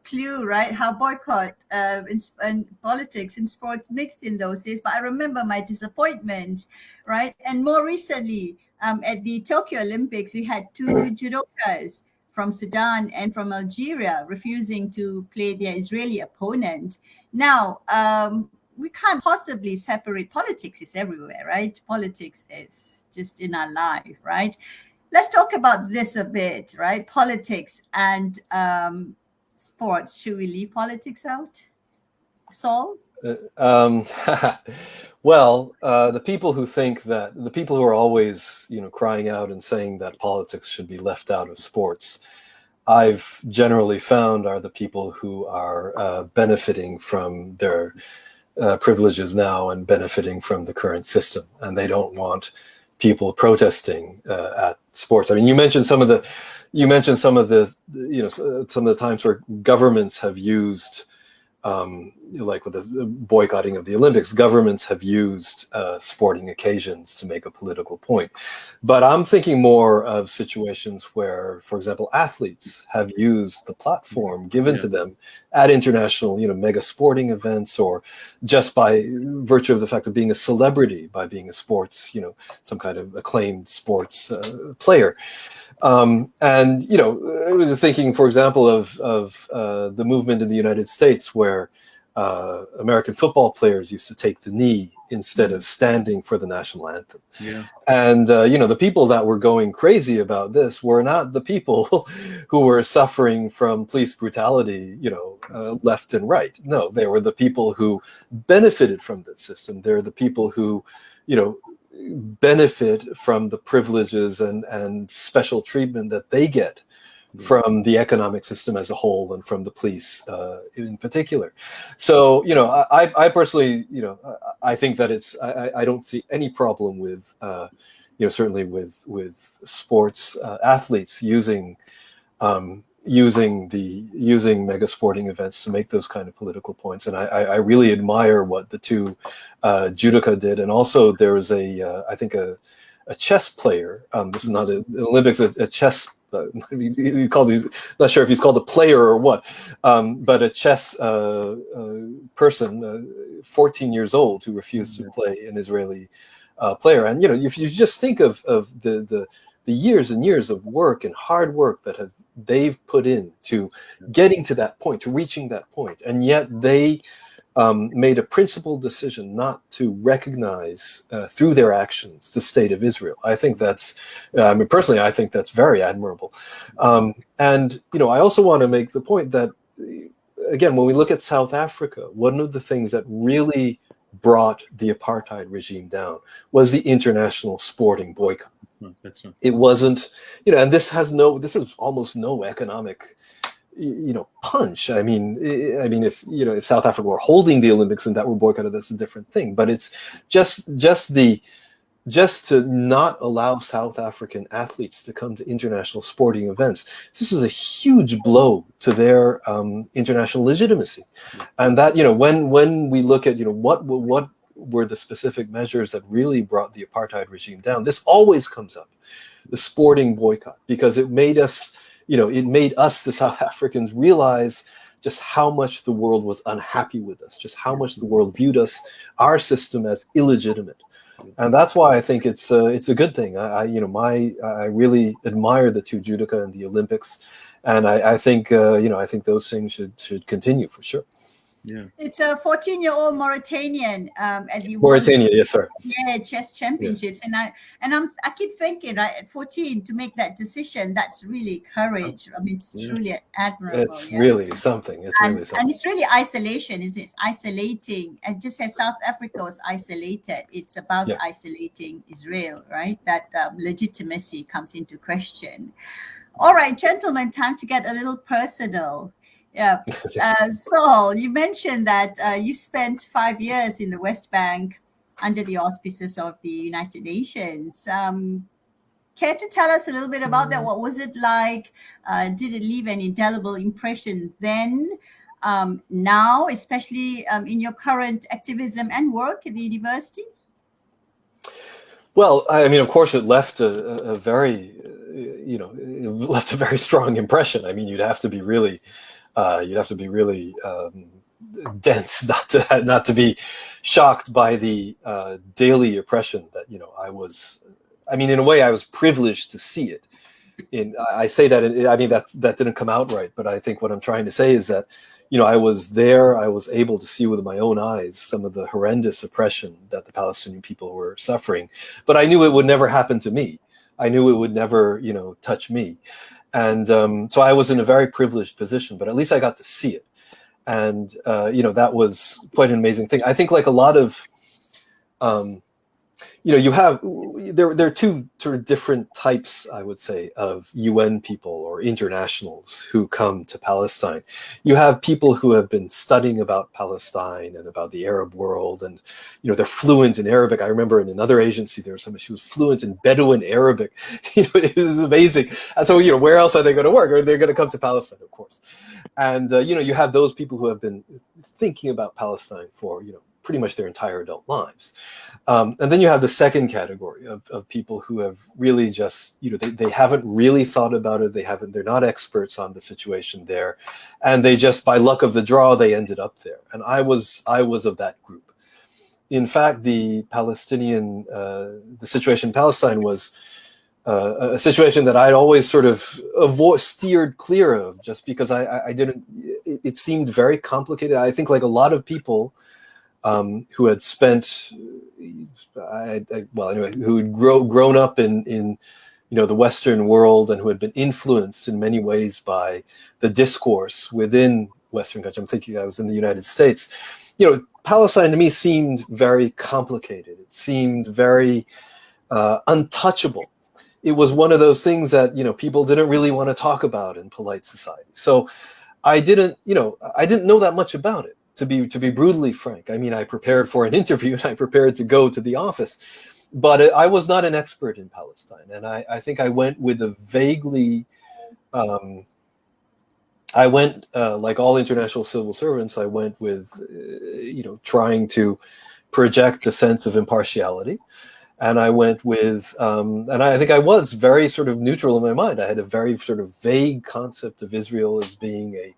clue, right, how boycott and politics and sports mixed in those days. But I remember my disappointment, right? And more recently, at the Tokyo Olympics, we had 2 judokas from Sudan and from Algeria refusing to play their Israeli opponent. Now, we can't possibly separate. Politics is everywhere, right? Politics is just in our life, right? Let's talk about this a bit, right? Politics and sports. Should we leave politics out? Saul? Well, the people who are always, crying out and saying that politics should be left out of sports, I've generally found are the people who are benefiting from their privileges now and benefiting from the current system, and they don't want people protesting at sports. I mean, you mentioned some of the times where governments have used, like with the boycotting of the Olympics, governments have used sporting occasions to make a political point. But I'm thinking more of situations where, for example, athletes have used the platform given to them at international, mega sporting events, or just by virtue of the fact of being a celebrity, by being a sports, some kind of acclaimed sports player. And, thinking, for example, of the movement in the United States where American football players used to take the knee instead of standing for the national anthem. Yeah. And, the people that were going crazy about this were not the people who were suffering from police brutality, left and right. No, they were the people who benefited from the system. They're the people who, benefit from the privileges and special treatment that they get from the economic system as a whole and from the police in particular. So, I personally, I think that I don't see any problem with, certainly with sports athletes using mega sporting events to make those kind of political points. And I really admire what the two judoka did. And also there was I think a chess player. This is not an Olympics, a chess. You call these, not sure if he's called a player or what, but a chess person, 14 years old, who refused to play an Israeli player. And if you just think of the years and years of work and hard work that they've put in to getting to that point, to reaching that point, and yet they made a principled decision not to recognize through their actions the state of Israel. I think that's, personally, I think that's very admirable. And, I also want to make the point that, again, when we look at South Africa, one of the things that really brought the apartheid regime down was the international sporting boycott. That's right. It wasn't, and this is almost no economic, punch. I mean, if South Africa were holding the Olympics and that were boycotted, that's a different thing. But it's just to not allow South African athletes to come to international sporting events. This was a huge blow to their international legitimacy, and that when we look at what were the specific measures that really brought the apartheid regime down, this always comes up, the sporting boycott, because it made us, the South Africans, realize just how much the world was unhappy with us, just how much the world viewed our system as illegitimate. And that's why I think it's a good thing. I really admire the two judoka in the Olympics, and I think those things should continue for sure. Yeah, it's a 14-year-old Mauritanian at the Mauritania, yes, sir. Yeah, chess championships, yeah. And I keep thinking, right, at 14 to make that decision, that's really courage. I mean, it's truly admirable. It's really something. And it's really isolation, isn't it? It's isolating, and just as South Africa was isolated, it's about isolating Israel, right? That legitimacy comes into question. All right, gentlemen, time to get a little personal. Yeah. Saul, you mentioned that you spent 5 years in the West Bank under the auspices of the United Nations. Care to tell us a little bit about that? What was it like? Did it leave an indelible impression then, now, especially in your current activism and work at the university? Well, I mean, of course, it left a very, strong impression. I mean, you'd have to be really dense not to be shocked by the daily oppression that I was. I mean, in a way, I was privileged to see it, I say that, I mean, that didn't come out right, but I think what I'm trying to say is that, I was there, I was able to see with my own eyes some of the horrendous oppression that the Palestinian people were suffering, but I knew it would never happen to me. I knew it would never, touch me. And so I was in a very privileged position, but at least I got to see it. And, that was quite an amazing thing. I think like a lot of, there are two sort of different types, I would say, of UN people or internationals who come to Palestine. You have people who have been studying about Palestine and about the Arab world, and they're fluent in Arabic. I remember in another agency there was somebody who was fluent in Bedouin Arabic. It was amazing. And so where else are they going to work? Or they're going to come to Palestine, of course. And you have those people who have been thinking about Palestine for pretty much their entire adult lives. And then you have the second category of people who have really just, they haven't really thought about it. They're not experts on the situation there. And they just, by luck of the draw, they ended up there. And I was of that group. In fact, the situation in Palestine was a situation that I'd always sort of steered clear of, just because it seemed very complicated. I think like a lot of people, who had spent, who had grown up in the Western world and who had been influenced in many ways by the discourse within Western countries. I'm thinking I was in the United States. Palestine to me seemed very complicated. It seemed very untouchable. It was one of those things that people didn't really want to talk about in polite society. So I didn't know that much about it. To be brutally frank, I mean, I prepared for an interview and I prepared to go to the office, but I was not an expert in Palestine. And I think I went with a vaguely, like all international civil servants, I went with, trying to project a sense of impartiality. And I went with, and I think I was very sort of neutral in my mind. I had a very sort of vague concept of Israel as being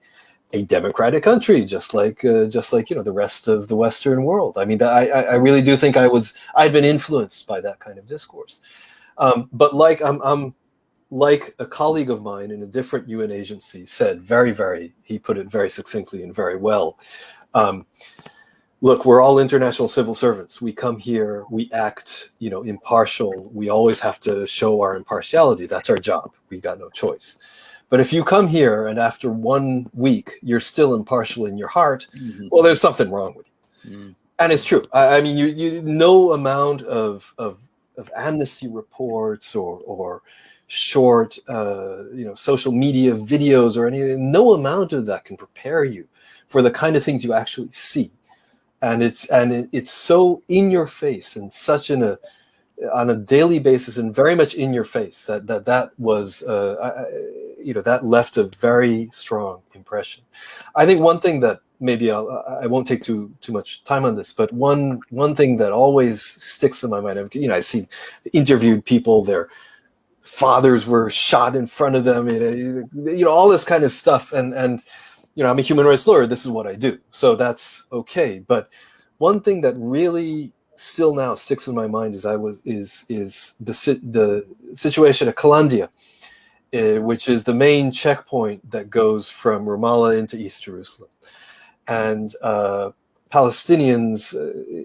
a democratic country, just like the rest of the Western world. I mean, I really do think I'd been influenced by that kind of discourse. But I'm like a colleague of mine in a different UN agency said, he put it very succinctly and very well. Look, we're all international civil servants. We come here, we act, impartial. We always have to show our impartiality. That's our job. We got no choice. But if you come here and after 1 week, you're still impartial in your heart, well, there's something wrong with you. And it's true. I mean, you no amount of amnesty reports or short, social media videos or anything, no amount of that can prepare you for the kind of things you actually see. And it's so in your face and such on a daily basis and very much in your face that was that left a very strong impression. I think one thing that maybe I won't take too much time on this, but one thing that always sticks in my mind, I've seen interviewed people, their fathers were shot in front of them, all this kind of stuff, and I'm a human rights lawyer. This is what I do, so that's okay. But one thing that really still now sticks in my mind is the situation at Kalandia, which is the main checkpoint that goes from Ramallah into East Jerusalem. And Palestinians,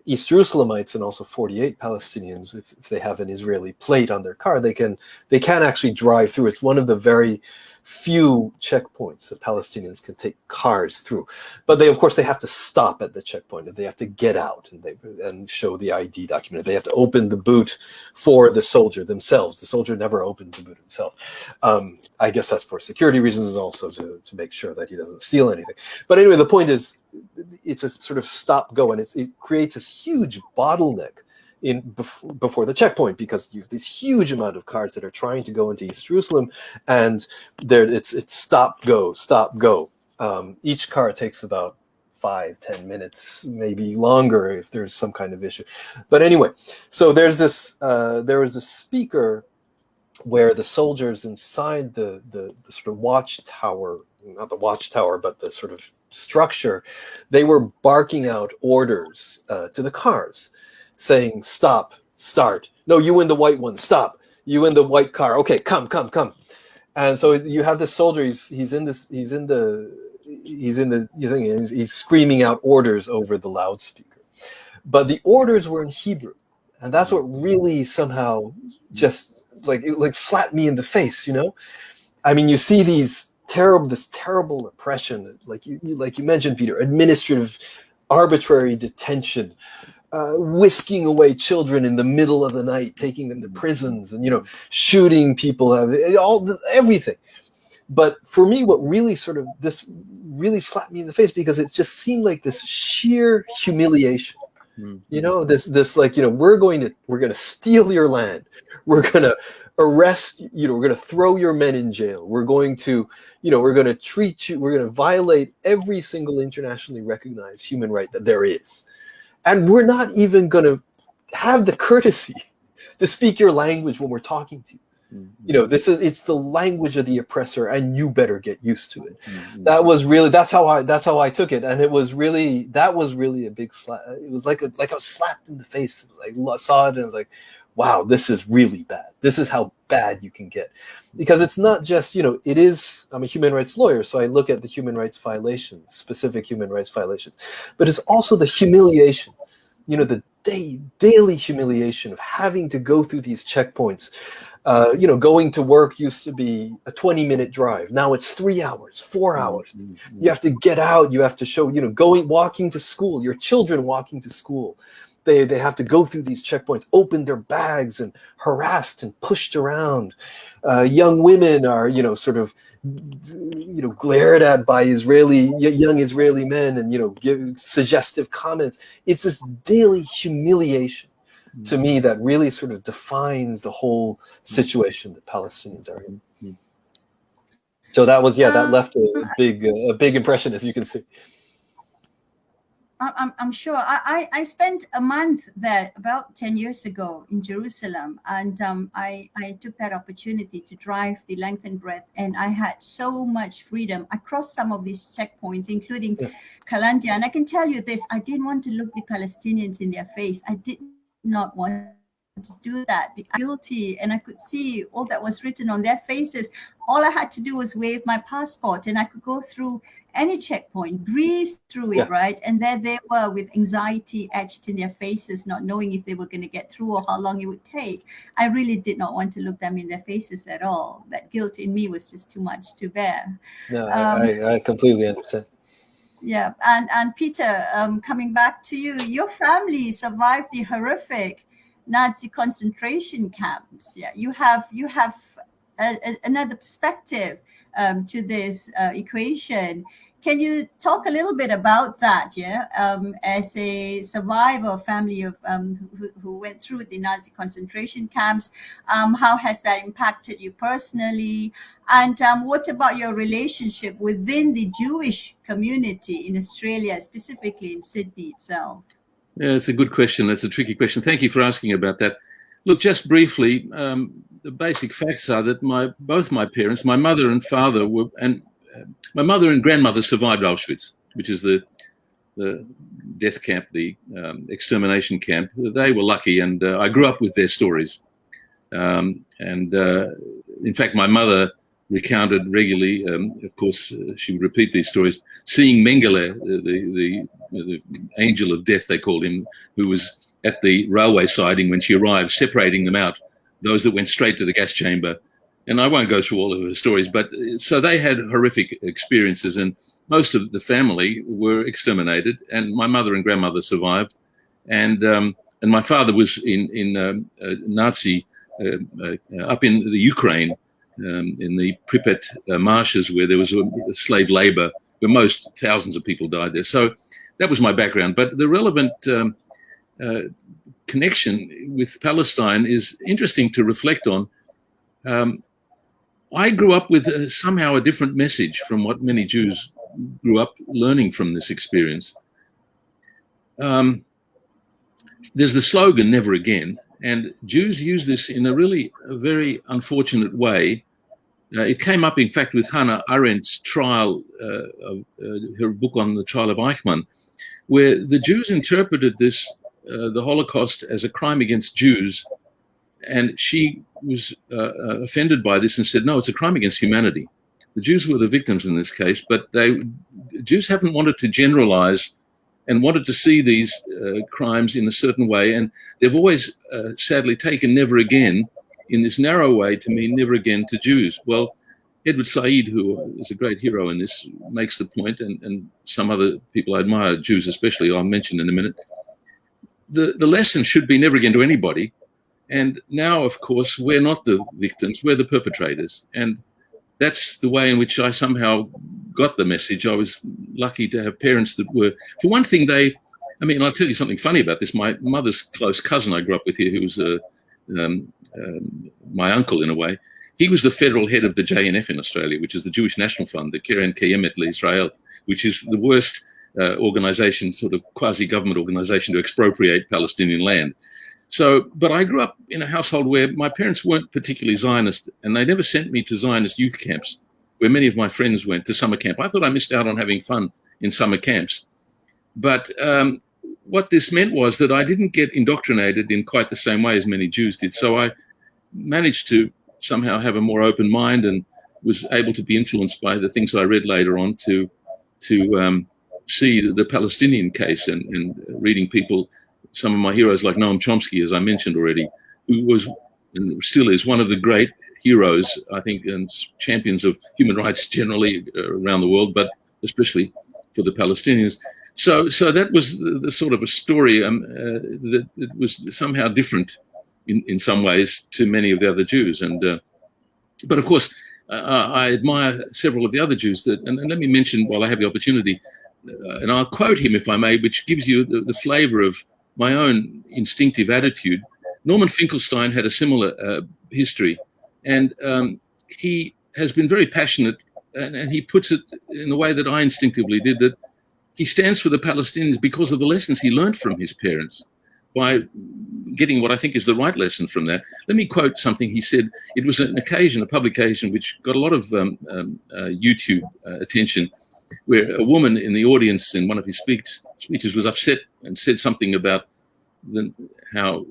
East Jerusalemites, and also 48 Palestinians, if they have an Israeli plate on their car, they can actually drive through. It's one of the very few checkpoints that Palestinians can take cars through, but of course they have to stop at the checkpoint and they have to get out and show the ID document. They have to open the boot for the soldier themselves. The soldier never opens the boot himself. I guess that's for security reasons and also to make sure that he doesn't steal anything. But anyway, the point is, it's a sort of stop go, and it creates this huge bottleneck before the checkpoint, because you have this huge amount of cars that are trying to go into East Jerusalem, and it's stop go. Each car takes about 5-10 minutes, maybe longer if there's some kind of issue. But anyway, so there was a speaker where the soldiers inside the sort of watchtower, not the watchtower, but the sort of structure, they were barking out orders to the cars, saying, stop, start. No, you in the white one, stop. You in the white car. Okay, come. And so you have this soldier. He's screaming out orders over the loudspeaker, but the orders were in Hebrew, and that's what really somehow just like slapped me in the face. You know, I mean, you see this terrible oppression, like you mentioned, Peter, administrative, arbitrary detention, whisking away children in the middle of the night, taking them to prisons, and shooting people, everything. But for me, what really slapped me in the face, because it just seemed like this sheer humiliation. We're going to steal your land. We're going to arrest you. We're going to throw your men in jail. We're going to treat you. We're going to violate every single internationally recognized human right that there is. And we're not even going to have the courtesy to speak your language when we're talking to you. It's the language of the oppressor, and you better get used to it. That's how I took it, and that was really a big slap. It was like I was slapped in the face. It was like I saw it and I was like, wow, this is really bad. This is how bad you can get, because it's not just I'm a human rights lawyer, so I look at the human rights violations, specific human rights violations, but it's also the humiliation, the daily humiliation of having to go through these checkpoints. Going to work used to be a 20-minute drive. Now it's 3 hours, 4 hours. You have to get out. You have to show, walking to school, your children walking to school. They have to go through these checkpoints, open their bags, and harassed and pushed around. Young women are, glared at by young Israeli men, and, give suggestive comments. It's this daily humiliation, to me, that really sort of defines the whole situation that Palestinians are in. So that left a big impression, as you can see. I'm sure. I spent a month there about 10 years ago in Jerusalem, and I took that opportunity to drive the length and breadth, and I had so much freedom. I crossed some of these checkpoints, including Kalandia, and I can tell you this: I didn't want to look the Palestinians in their face. I did not want to do that, because I'm guilty, and I could see all that was written on their faces. All I had to do was wave my passport, and I could go through any checkpoint, breeze through it, right? And there they were with anxiety etched in their faces, not knowing if they were going to get through or how long it would take. I really did not want to look them in their faces at all. That guilt in me was just too much to bear. No, I completely understand. Yeah, and Peter, coming back to you, your family survived the horrific Nazi concentration camps. Yeah, you have another perspective to this equation. Can you talk a little bit about that? Yeah, as a survivor, family of who went through the Nazi concentration camps, how has that impacted you personally? And what about your relationship within the Jewish community in Australia, specifically in Sydney itself? Yeah, it's a good question. It's a tricky question. Thank you for asking about that. Look, just briefly, the basic facts are that both my parents, my mother and father, my mother and grandmother survived Auschwitz, which is the death camp, the extermination camp. They were lucky, and I grew up with their stories. In fact, my mother recounted regularly, of course, she would repeat these stories, seeing Mengele, the angel of death, they called him, who was at the railway siding when she arrived, separating them out, those that went straight to the gas chamber. And I won't go through all of her stories, but so they had horrific experiences, and most of the family were exterminated, and my mother and grandmother survived. And my father was in Nazi, up in the Ukraine, in the Pripyat marshes, where there was a slave labor, where most thousands of people died there. So that was my background. But the relevant connection with Palestine is interesting to reflect on. I grew up with somehow a different message from what many Jews grew up learning from this experience. There's the slogan, never again, and Jews use this in a very unfortunate way. It came up, in fact, with Hannah Arendt's trial, her book on the trial of Eichmann, where the Jews interpreted this, the Holocaust, as a crime against Jews, and she was offended by this and said, no, it's a crime against humanity. The Jews were the victims in this case, but Jews haven't wanted to generalize and wanted to see these crimes in a certain way. And they've always sadly taken never again in this narrow way to mean never again to Jews. Well, Edward Said, who is a great hero in this, makes the point, and some other people I admire, Jews especially, I'll mention in a minute. The lesson should be never again to anybody. And now, of course, we're not the victims, we're the perpetrators. And that's the way in which I somehow got the message. I was lucky to have parents that were, for one thing, I'll tell you something funny about this. My mother's close cousin I grew up with here, who was my uncle in a way, he was the federal head of the JNF in Australia, which is the Jewish National Fund, the Keren Kayemet LeIsrael, which is the worst organization, sort of quasi-government organization to expropriate Palestinian land. So, but I grew up in a household where my parents weren't particularly Zionist, and they never sent me to Zionist youth camps, where many of my friends went to summer camp. I thought I missed out on having fun in summer camps. But what this meant was that I didn't get indoctrinated in quite the same way as many Jews did. So I managed to somehow have a more open mind and was able to be influenced by the things I read later on to see the Palestinian case and reading people, some of my heroes like Noam Chomsky, as I mentioned already, who was and still is one of the great heroes, I think, and champions of human rights generally around the world, but especially for the Palestinians. So that was the sort of a story that was somehow different in some ways to many of the other Jews. But of course, I admire several of the other Jews and let me mention while I have the opportunity, and I'll quote him if I may, which gives you the flavor of my own instinctive attitude. Norman Finkelstein had a similar history, and he has been very passionate, and he puts it in the way that I instinctively did, that he stands for the Palestinians because of the lessons he learned from his parents, by getting what I think is the right lesson from that. Let me quote something he said. It was an occasion, a publication, which got a lot of YouTube attention, where a woman in the audience in one of his speeches was upset and said something about how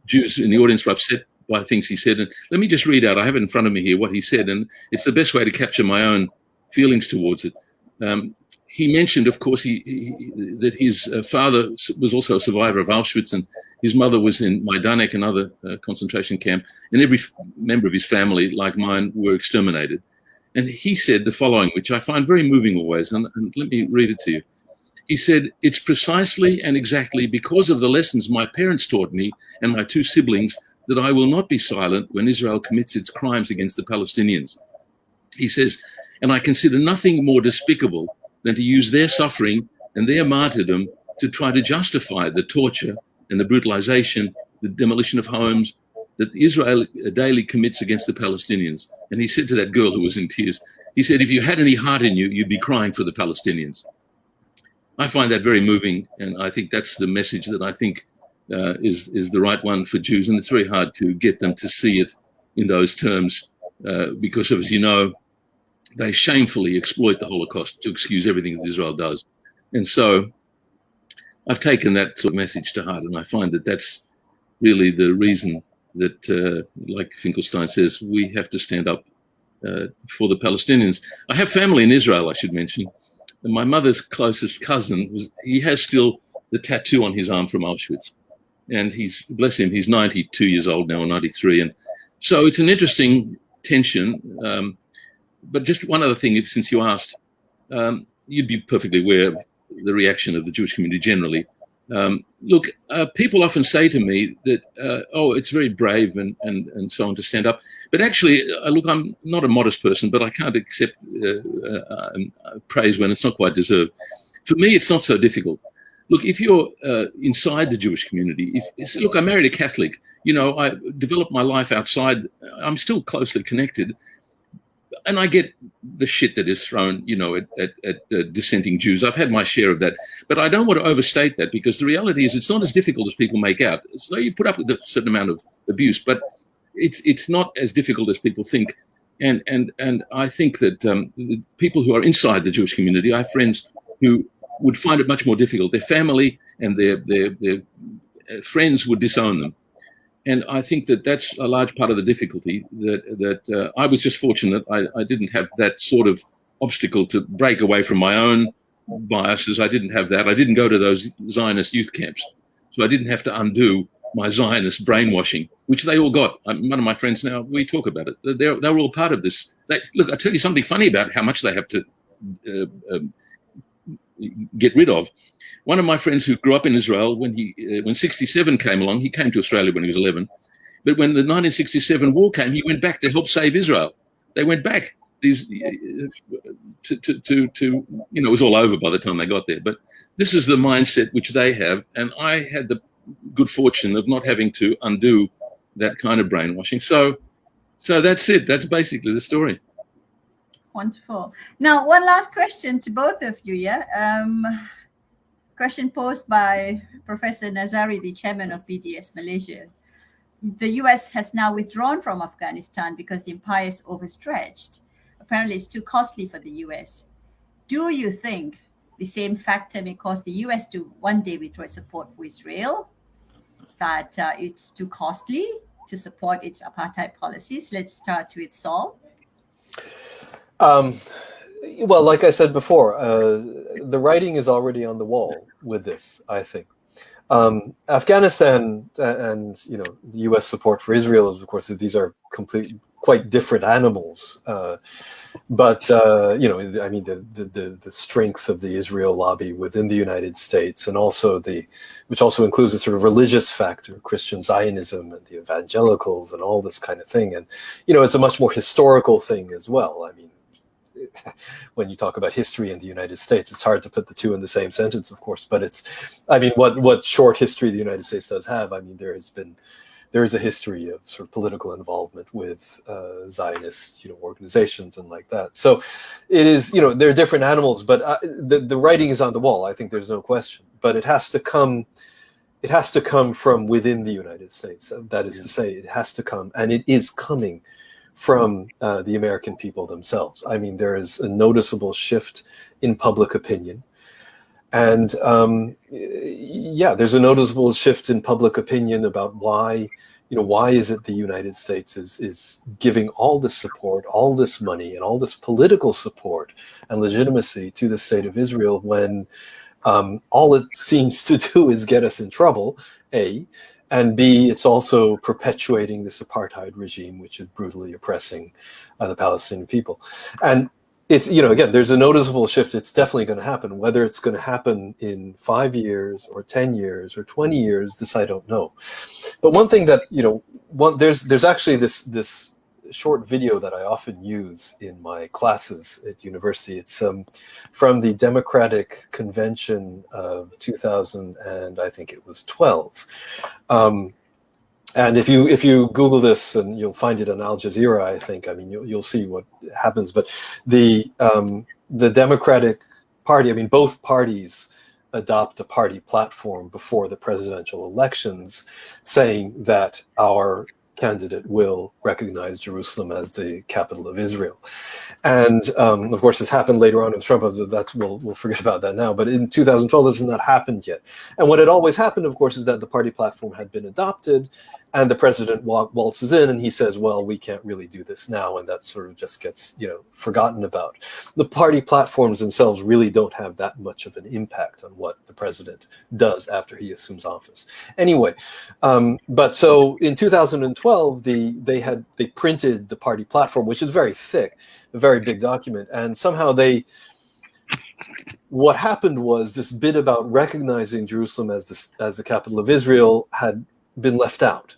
Jews in the audience were upset by things he said. And let me just read out, I have it in front of me here, what he said, and it's the best way to capture my own feelings towards it. He mentioned, of course, that his father was also a survivor of Auschwitz, and his mother was in Majdanek, another concentration camp, and every member of his family, like mine, were exterminated. And he said the following, which I find very moving always, and let me read it to you. He said, "It's precisely and exactly because of the lessons my parents taught me and my two siblings that I will not be silent when Israel commits its crimes against the Palestinians." He says, "And I consider nothing more despicable than to use their suffering and their martyrdom to try to justify the torture and the brutalization, the demolition of homes that Israel daily commits against the Palestinians." And he said to that girl who was in tears, he said, "If you had any heart in you, you'd be crying for the Palestinians." I find that very moving, and I think that's the message that I think is the right one for Jews, and it's very hard to get them to see it in those terms because, as you know, they shamefully exploit the Holocaust to excuse everything that Israel does. And so I've taken that sort of message to heart, and I find that that's really the reason that, like Finkelstein says, we have to stand up for the Palestinians. I have family in Israel, I should mention. And my mother's closest cousin, he has still the tattoo on his arm from Auschwitz. And bless him, he's 92 years old now, or 93. And so it's an interesting tension. But just one other thing, since you asked, you'd be perfectly aware of the reaction of the Jewish community generally. Look, people often say to me that, oh, it's very brave and so on to stand up. But actually, look, I'm not a modest person, but I can't accept praise when it's not quite deserved. For me, it's not so difficult. Look, if you're inside the Jewish community, look, I married a Catholic. You know, I developed my life outside. I'm still closely connected. And I get the shit that is thrown, you know, at dissenting Jews. I've had my share of that. But I don't want to overstate that, because the reality is it's not as difficult as people make out. So you put up with a certain amount of abuse, but it's not as difficult as people think. And I think that the people who are inside the Jewish community, I have friends who would find it much more difficult. Their family and their friends would disown them. And I think that that's a large part of the difficulty, that I was just fortunate. I didn't have that sort of obstacle to break away from my own biases. I didn't have that. I didn't go to those Zionist youth camps. So I didn't have to undo my Zionist brainwashing, which they all got. One of my friends now, we talk about it. They're all part of this. Look, I'll tell you something funny about how much they have to get rid of. One of my friends who grew up in Israel, when 67 came along, he came to Australia when he was 11. But when the 1967 war came, he went back to help save Israel. They went back. It was all over by the time they got there. But this is the mindset which they have. And I had the good fortune of not having to undo that kind of brainwashing. So that's it. That's basically the story. Wonderful. Now, one last question to both of you. Yeah. Question posed by Professor Nazari, the chairman of BDS Malaysia. The US has now withdrawn from Afghanistan because the empire is overstretched. Apparently, it's too costly for the US. Do you think the same factor may cause the US to one day withdraw support for Israel, that it's too costly to support its apartheid policies? Let's start with Saul. Well, like I said before, the writing is already on the wall with this, I think. Afghanistan and the U.S. support for Israel, of course, these are quite different animals. But I mean, the strength of the Israel lobby within the United States, and also which also includes a sort of religious factor, Christian Zionism and the evangelicals and all this kind of thing, and it's a much more historical thing as well. I mean, when you talk about history in the United States, it's hard to put the two in the same sentence, of course. But what short history the United States does have, I mean, there is a history of sort of political involvement with Zionist, organizations and like that. So it is, they're different animals, but the writing is on the wall. I think there's no question. But it has to come from within the United States. That is to say, it has to come, and it is coming from the American people themselves. I mean, there is a noticeable shift in public opinion. And there's a noticeable shift in public opinion about why is it the United States is giving all this support, all this money, and all this political support and legitimacy to the state of Israel when all it seems to do is get us in trouble, A, and B, it's also perpetuating this apartheid regime, which is brutally oppressing the Palestinian people. And it's, again, there's a noticeable shift. It's definitely going to happen. Whether it's going to happen in 5 years or 10 years or 20 years, this I don't know. But one thing that, there's actually this short video that I often use in my classes at university. It's from the Democratic Convention of 2000, and I think it was 12. And if you Google this, and you'll find it on Al Jazeera, I think. I mean, you'll see what happens. But the Democratic Party, I mean, both parties adopt a party platform before the presidential elections, saying that our candidate will recognize Jerusalem as the capital of Israel. And of course, this happened later on in Trump. We'll forget about that now. But in 2012, this has not happened yet. And what had always happened, of course, is that the party platform had been adopted, and the president waltzes in and he says, well, we can't really do this now. And that sort of just gets, forgotten about. The party platforms themselves really don't have that much of an impact on what the president does after he assumes office. Anyway, but so in 2012, they printed the party platform, which is very thick, a very big document. And somehow what happened was this bit about recognizing Jerusalem as the capital of Israel had been left out.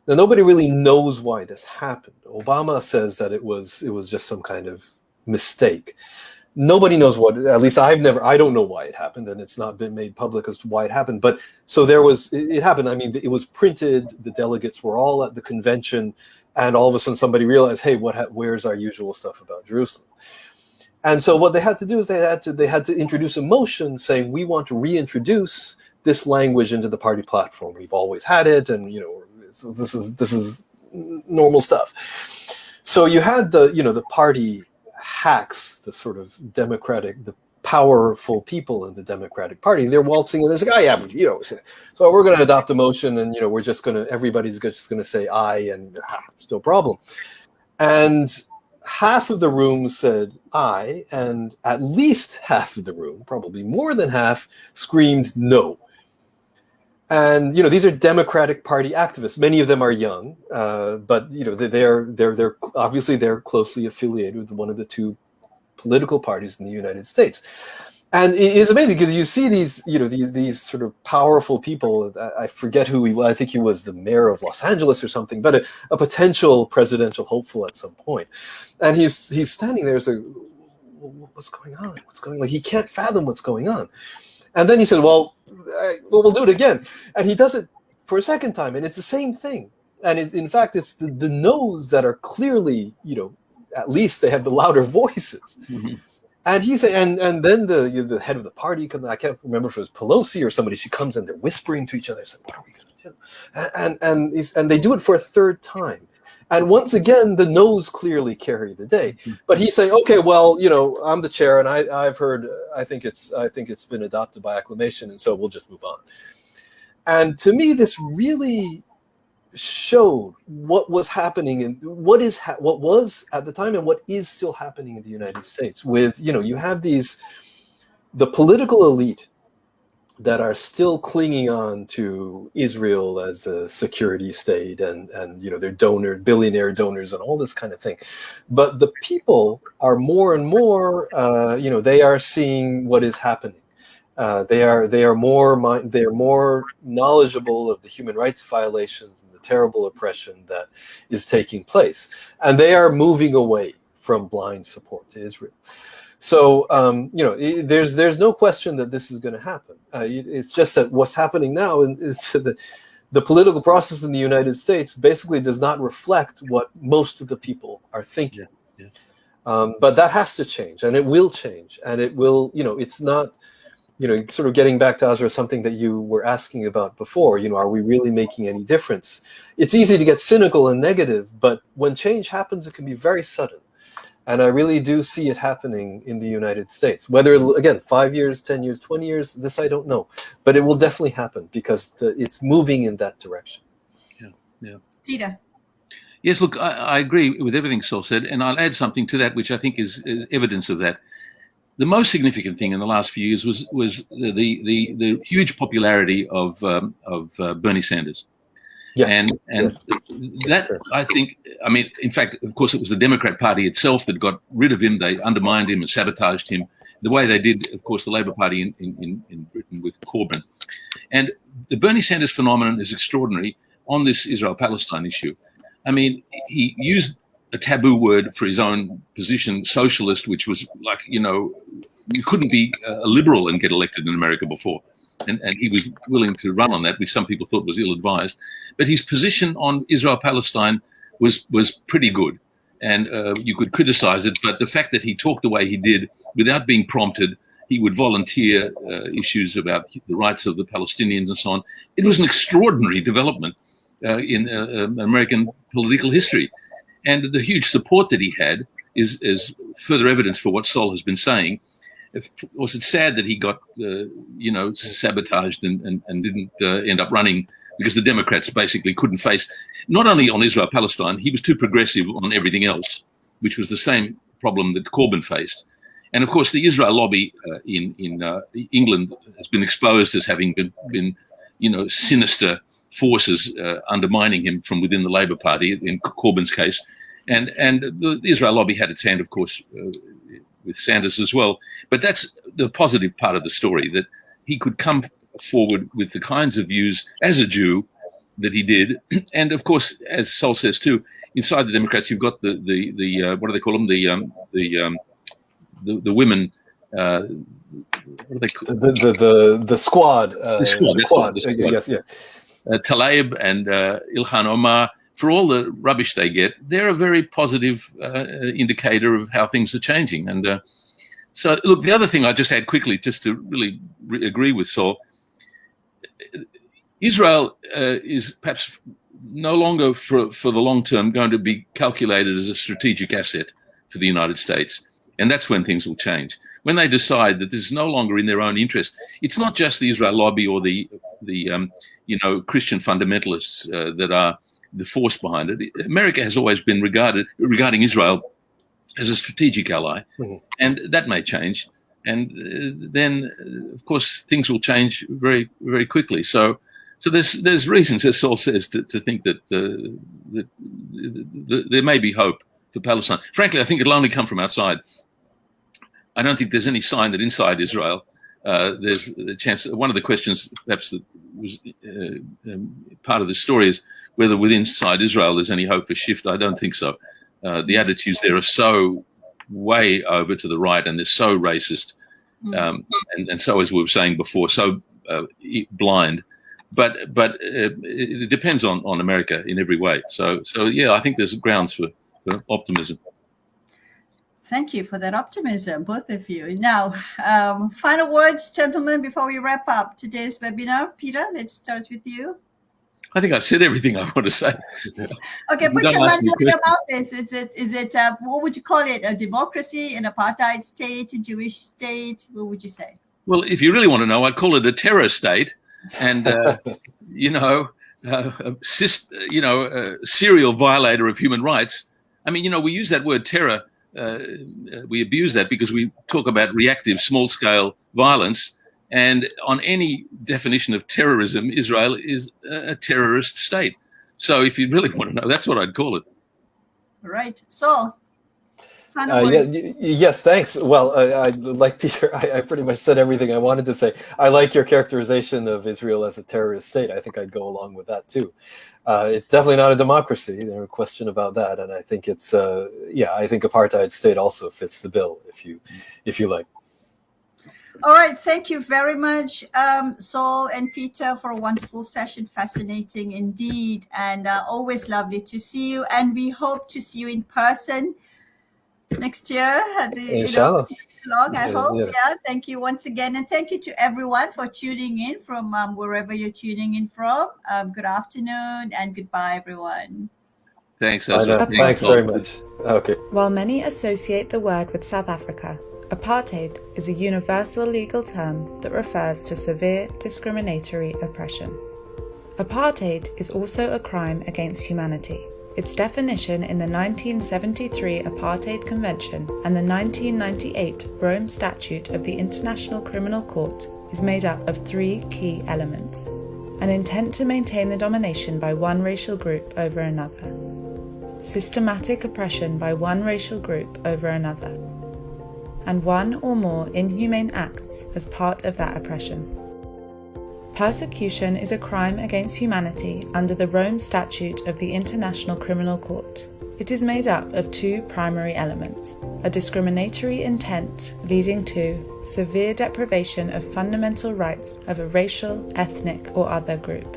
Now, nobody really knows why this happened. Obama says that it was just some kind of mistake. Nobody knows what, at least I don't know why it happened, and it's not been made public as to why it happened. But so it happened. I mean, it was printed, the delegates were all at the convention, and all of a sudden somebody realized, hey, where's our usual stuff about Jerusalem? And so what they had to do is they had to introduce a motion saying, we want to reintroduce this language into the party platform. We've always had it, and so this is normal stuff. So you had the party hacks, the sort of the powerful people in the Democratic Party. They're waltzing in. They're like, oh yeah, you know, so we're going to adopt a motion, and you know, everybody's just going to say aye, and it's no problem. And half of the room said aye, and at least half of the room, probably more than half, screamed no. And you know, these are Democratic Party activists. Many of them are young, but you know, they're obviously they're closely affiliated with one of the two political parties in the United States. And it is amazing because you see these, you know, these sort of powerful people. I forget who he was. I think he was the mayor of Los Angeles or something, but a potential presidential hopeful at some point. And he's standing there, like, what's going on? What's going on? Like, he can't fathom what's going on. And then he said, well, we'll do it again. And he does it for a second time, and it's the same thing. And in fact, it's the no's that are clearly, you know, at least they have the louder voices. Mm-hmm. And he said, and then the head of the party comes. I can't remember if it was Pelosi or somebody. She comes and they're whispering to each other. Said, "What are we going to do?" And they do it for a third time. And once again, the no's clearly carry the day. But he's saying, "Okay, well, you know, I'm the chair, and I've heard. I think it's been adopted by acclamation, and so we'll just move on." And to me, this really showed what was happening and what was at the time and what is still happening in the United States. With, you know, you have the political elite that are still clinging on to Israel as a security state, and you know, they're billionaire donors and all this kind of thing. But the people are more and more, you know, they are seeing what is happening. They are more knowledgeable of the human rights violations and the terrible oppression that is taking place, and they are moving away from blind support to Israel. So you know, there's no question that this is going to happen. It's just that what's happening now is that the political process in the United States basically does not reflect what most of the people are thinking. Yeah. But that has to change, and it will change, and it will. You know, it's not. You know, sort of getting back to Azra, something that you were asking about before, you know, are we really making any difference? It's easy to get cynical and negative, but when change happens, it can be very sudden. And I really do see it happening in the United States. Whether, again, 5 years, 10 years, 20 years, this I don't know. But it will definitely happen because it's moving in that direction. Yeah. Peter. Yes, look, I agree with everything Saul said, and I'll add something to that, which I think is evidence of that. The most significant thing in the last few years was the huge popularity of Bernie Sanders, and that, I think, I mean, in fact, of course, it was the Democrat Party itself that got rid of him. They undermined him and sabotaged him, the way they did, of course, the Labour Party in Britain with Corbyn. And the Bernie Sanders phenomenon is extraordinary on this Israel-Palestine issue. I mean, he used a taboo word for his own position, socialist, which was like, you know, you couldn't be a liberal and get elected in America before. And he was willing to run on that, which some people thought was ill-advised. But his position on Israel-Palestine was pretty good. And you could criticize it, but the fact that he talked the way he did without being prompted, he would volunteer issues about the rights of the Palestinians and so on. It was an extraordinary development in American political history. And the huge support that he had is further evidence for what Saul has been saying. Was it sad that he got, you know, sabotaged and didn't end up running because the Democrats basically couldn't face, not only on Israel-Palestine, he was too progressive on everything else, which was the same problem that Corbyn faced. And of course, the Israel lobby in England has been exposed as having been, you know, sinister forces undermining him from within the Labour Party in Corbyn's case. And the Israel lobby had its hand, of course, with Sanders as well. But that's the positive part of the story, that he could come forward with the kinds of views as a Jew that he did. And of course, as Saul says too, inside the Democrats, you've got the what do they call them? The women. What do they call the squad? The squad. Yes, yeah. Tlaib and Ilhan Omar, for all the rubbish they get, they're a very positive indicator of how things are changing. And so, look, the other thing I just add quickly, just to really agree with Saul, Israel is perhaps no longer for the long term going to be calculated as a strategic asset for the United States. And that's when things will change. when they decide that this is no longer in their own interest, it's not just the Israel lobby or the Christian fundamentalists that are the force behind it. America has always been regarding Israel as a strategic ally, and that may change. And then, of course, things will change very, very quickly. So there's reasons, as Saul says, to think that there may be hope for Palestine. Frankly, I think it'll only come from outside. I don't think there's any sign that inside Israel there's a chance. One of the questions, perhaps, that was part of the story is whether within inside Israel there's any hope for shift. I don't think so. The attitudes there are so way over to the right, and they're so racist, and so, as we were saying before, so blind. But it depends on America in every way. So yeah, I think there's grounds for optimism. Thank you for that optimism, both of you. Now, final words, gentlemen, before we wrap up today's webinar. Peter, let's start with you. I think I've said everything I want to say. Okay, put your money where your mouth is. Is it what would you call it? A democracy, an apartheid state, a Jewish state? What would you say? Well, if you really want to know, I'd call it a terror state, and a serial violator of human rights. I mean, we use that word terror. We abuse that because we talk about reactive, small-scale violence. And on any definition of terrorism, Israel is a terrorist state. So if you really want to know, that's what I'd call it. All right. Saul. Yes, thanks. Well, I like Peter, I pretty much said everything I wanted to say. I like your characterization of Israel as a terrorist state. I think I'd go along with that too. It's definitely not a democracy. There's no question about that. And I think it's, I think apartheid state also fits the bill, if you like. All right. Thank you very much, Saul and Peter, for a wonderful session. Fascinating indeed. And always lovely to see you. And we hope to see you in person next year at the Inshallah. Blog, I hope. Yeah. Thank you once again. And thank you to everyone for tuning in from wherever you're tuning in from. Good afternoon and goodbye, everyone. Thanks, Azra. Thanks very much. Okay. While many associate the word with South Africa, apartheid is a universal legal term that refers to severe discriminatory oppression. Apartheid is also a crime against humanity. Its definition in the 1973 Apartheid Convention and the 1998 Rome Statute of the International Criminal Court is made up of three key elements: an intent to maintain the domination by one racial group over another, systematic oppression by one racial group over another, and one or more inhumane acts as part of that oppression. Persecution is a crime against humanity under the Rome Statute of the International Criminal Court. It is made up of two primary elements: a discriminatory intent leading to severe deprivation of fundamental rights of a racial, ethnic, or other group.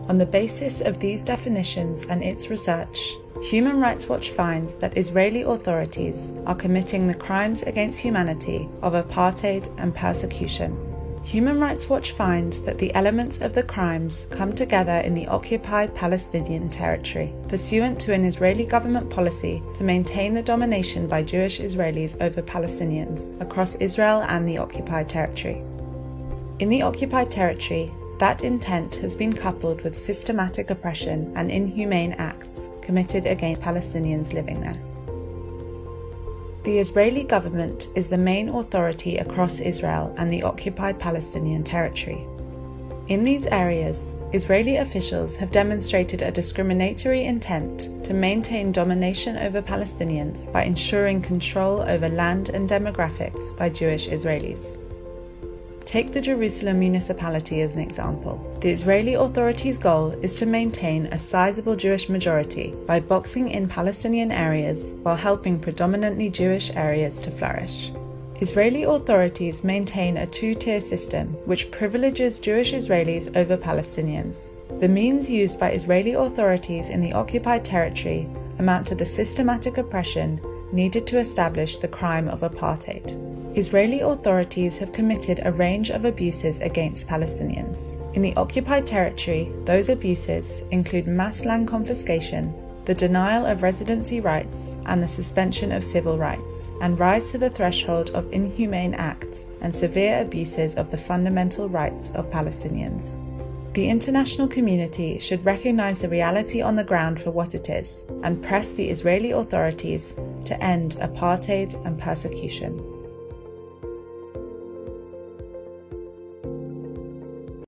On the basis of these definitions and its research, Human Rights Watch finds that Israeli authorities are committing the crimes against humanity of apartheid and persecution. Human Rights Watch finds that the elements of the crimes come together in the occupied Palestinian territory, pursuant to an Israeli government policy to maintain the domination by Jewish Israelis over Palestinians across Israel and the occupied territory. In the occupied territory, that intent has been coupled with systematic oppression and inhumane acts committed against Palestinians living there. The Israeli government is the main authority across Israel and the occupied Palestinian territory. In these areas, Israeli officials have demonstrated a discriminatory intent to maintain domination over Palestinians by ensuring control over land and demographics by Jewish Israelis. Take the Jerusalem municipality as an example. The Israeli authorities' goal is to maintain a sizable Jewish majority by boxing in Palestinian areas while helping predominantly Jewish areas to flourish. Israeli authorities maintain a two-tier system which privileges Jewish Israelis over Palestinians. The means used by Israeli authorities in the occupied territory amount to the systematic oppression needed to establish the crime of apartheid. Israeli authorities have committed a range of abuses against Palestinians. In the occupied territory, those abuses include mass land confiscation, the denial of residency rights and the suspension of civil rights, and rise to the threshold of inhumane acts and severe abuses of the fundamental rights of Palestinians. The international community should recognize the reality on the ground for what it is and press the Israeli authorities to end apartheid and persecution.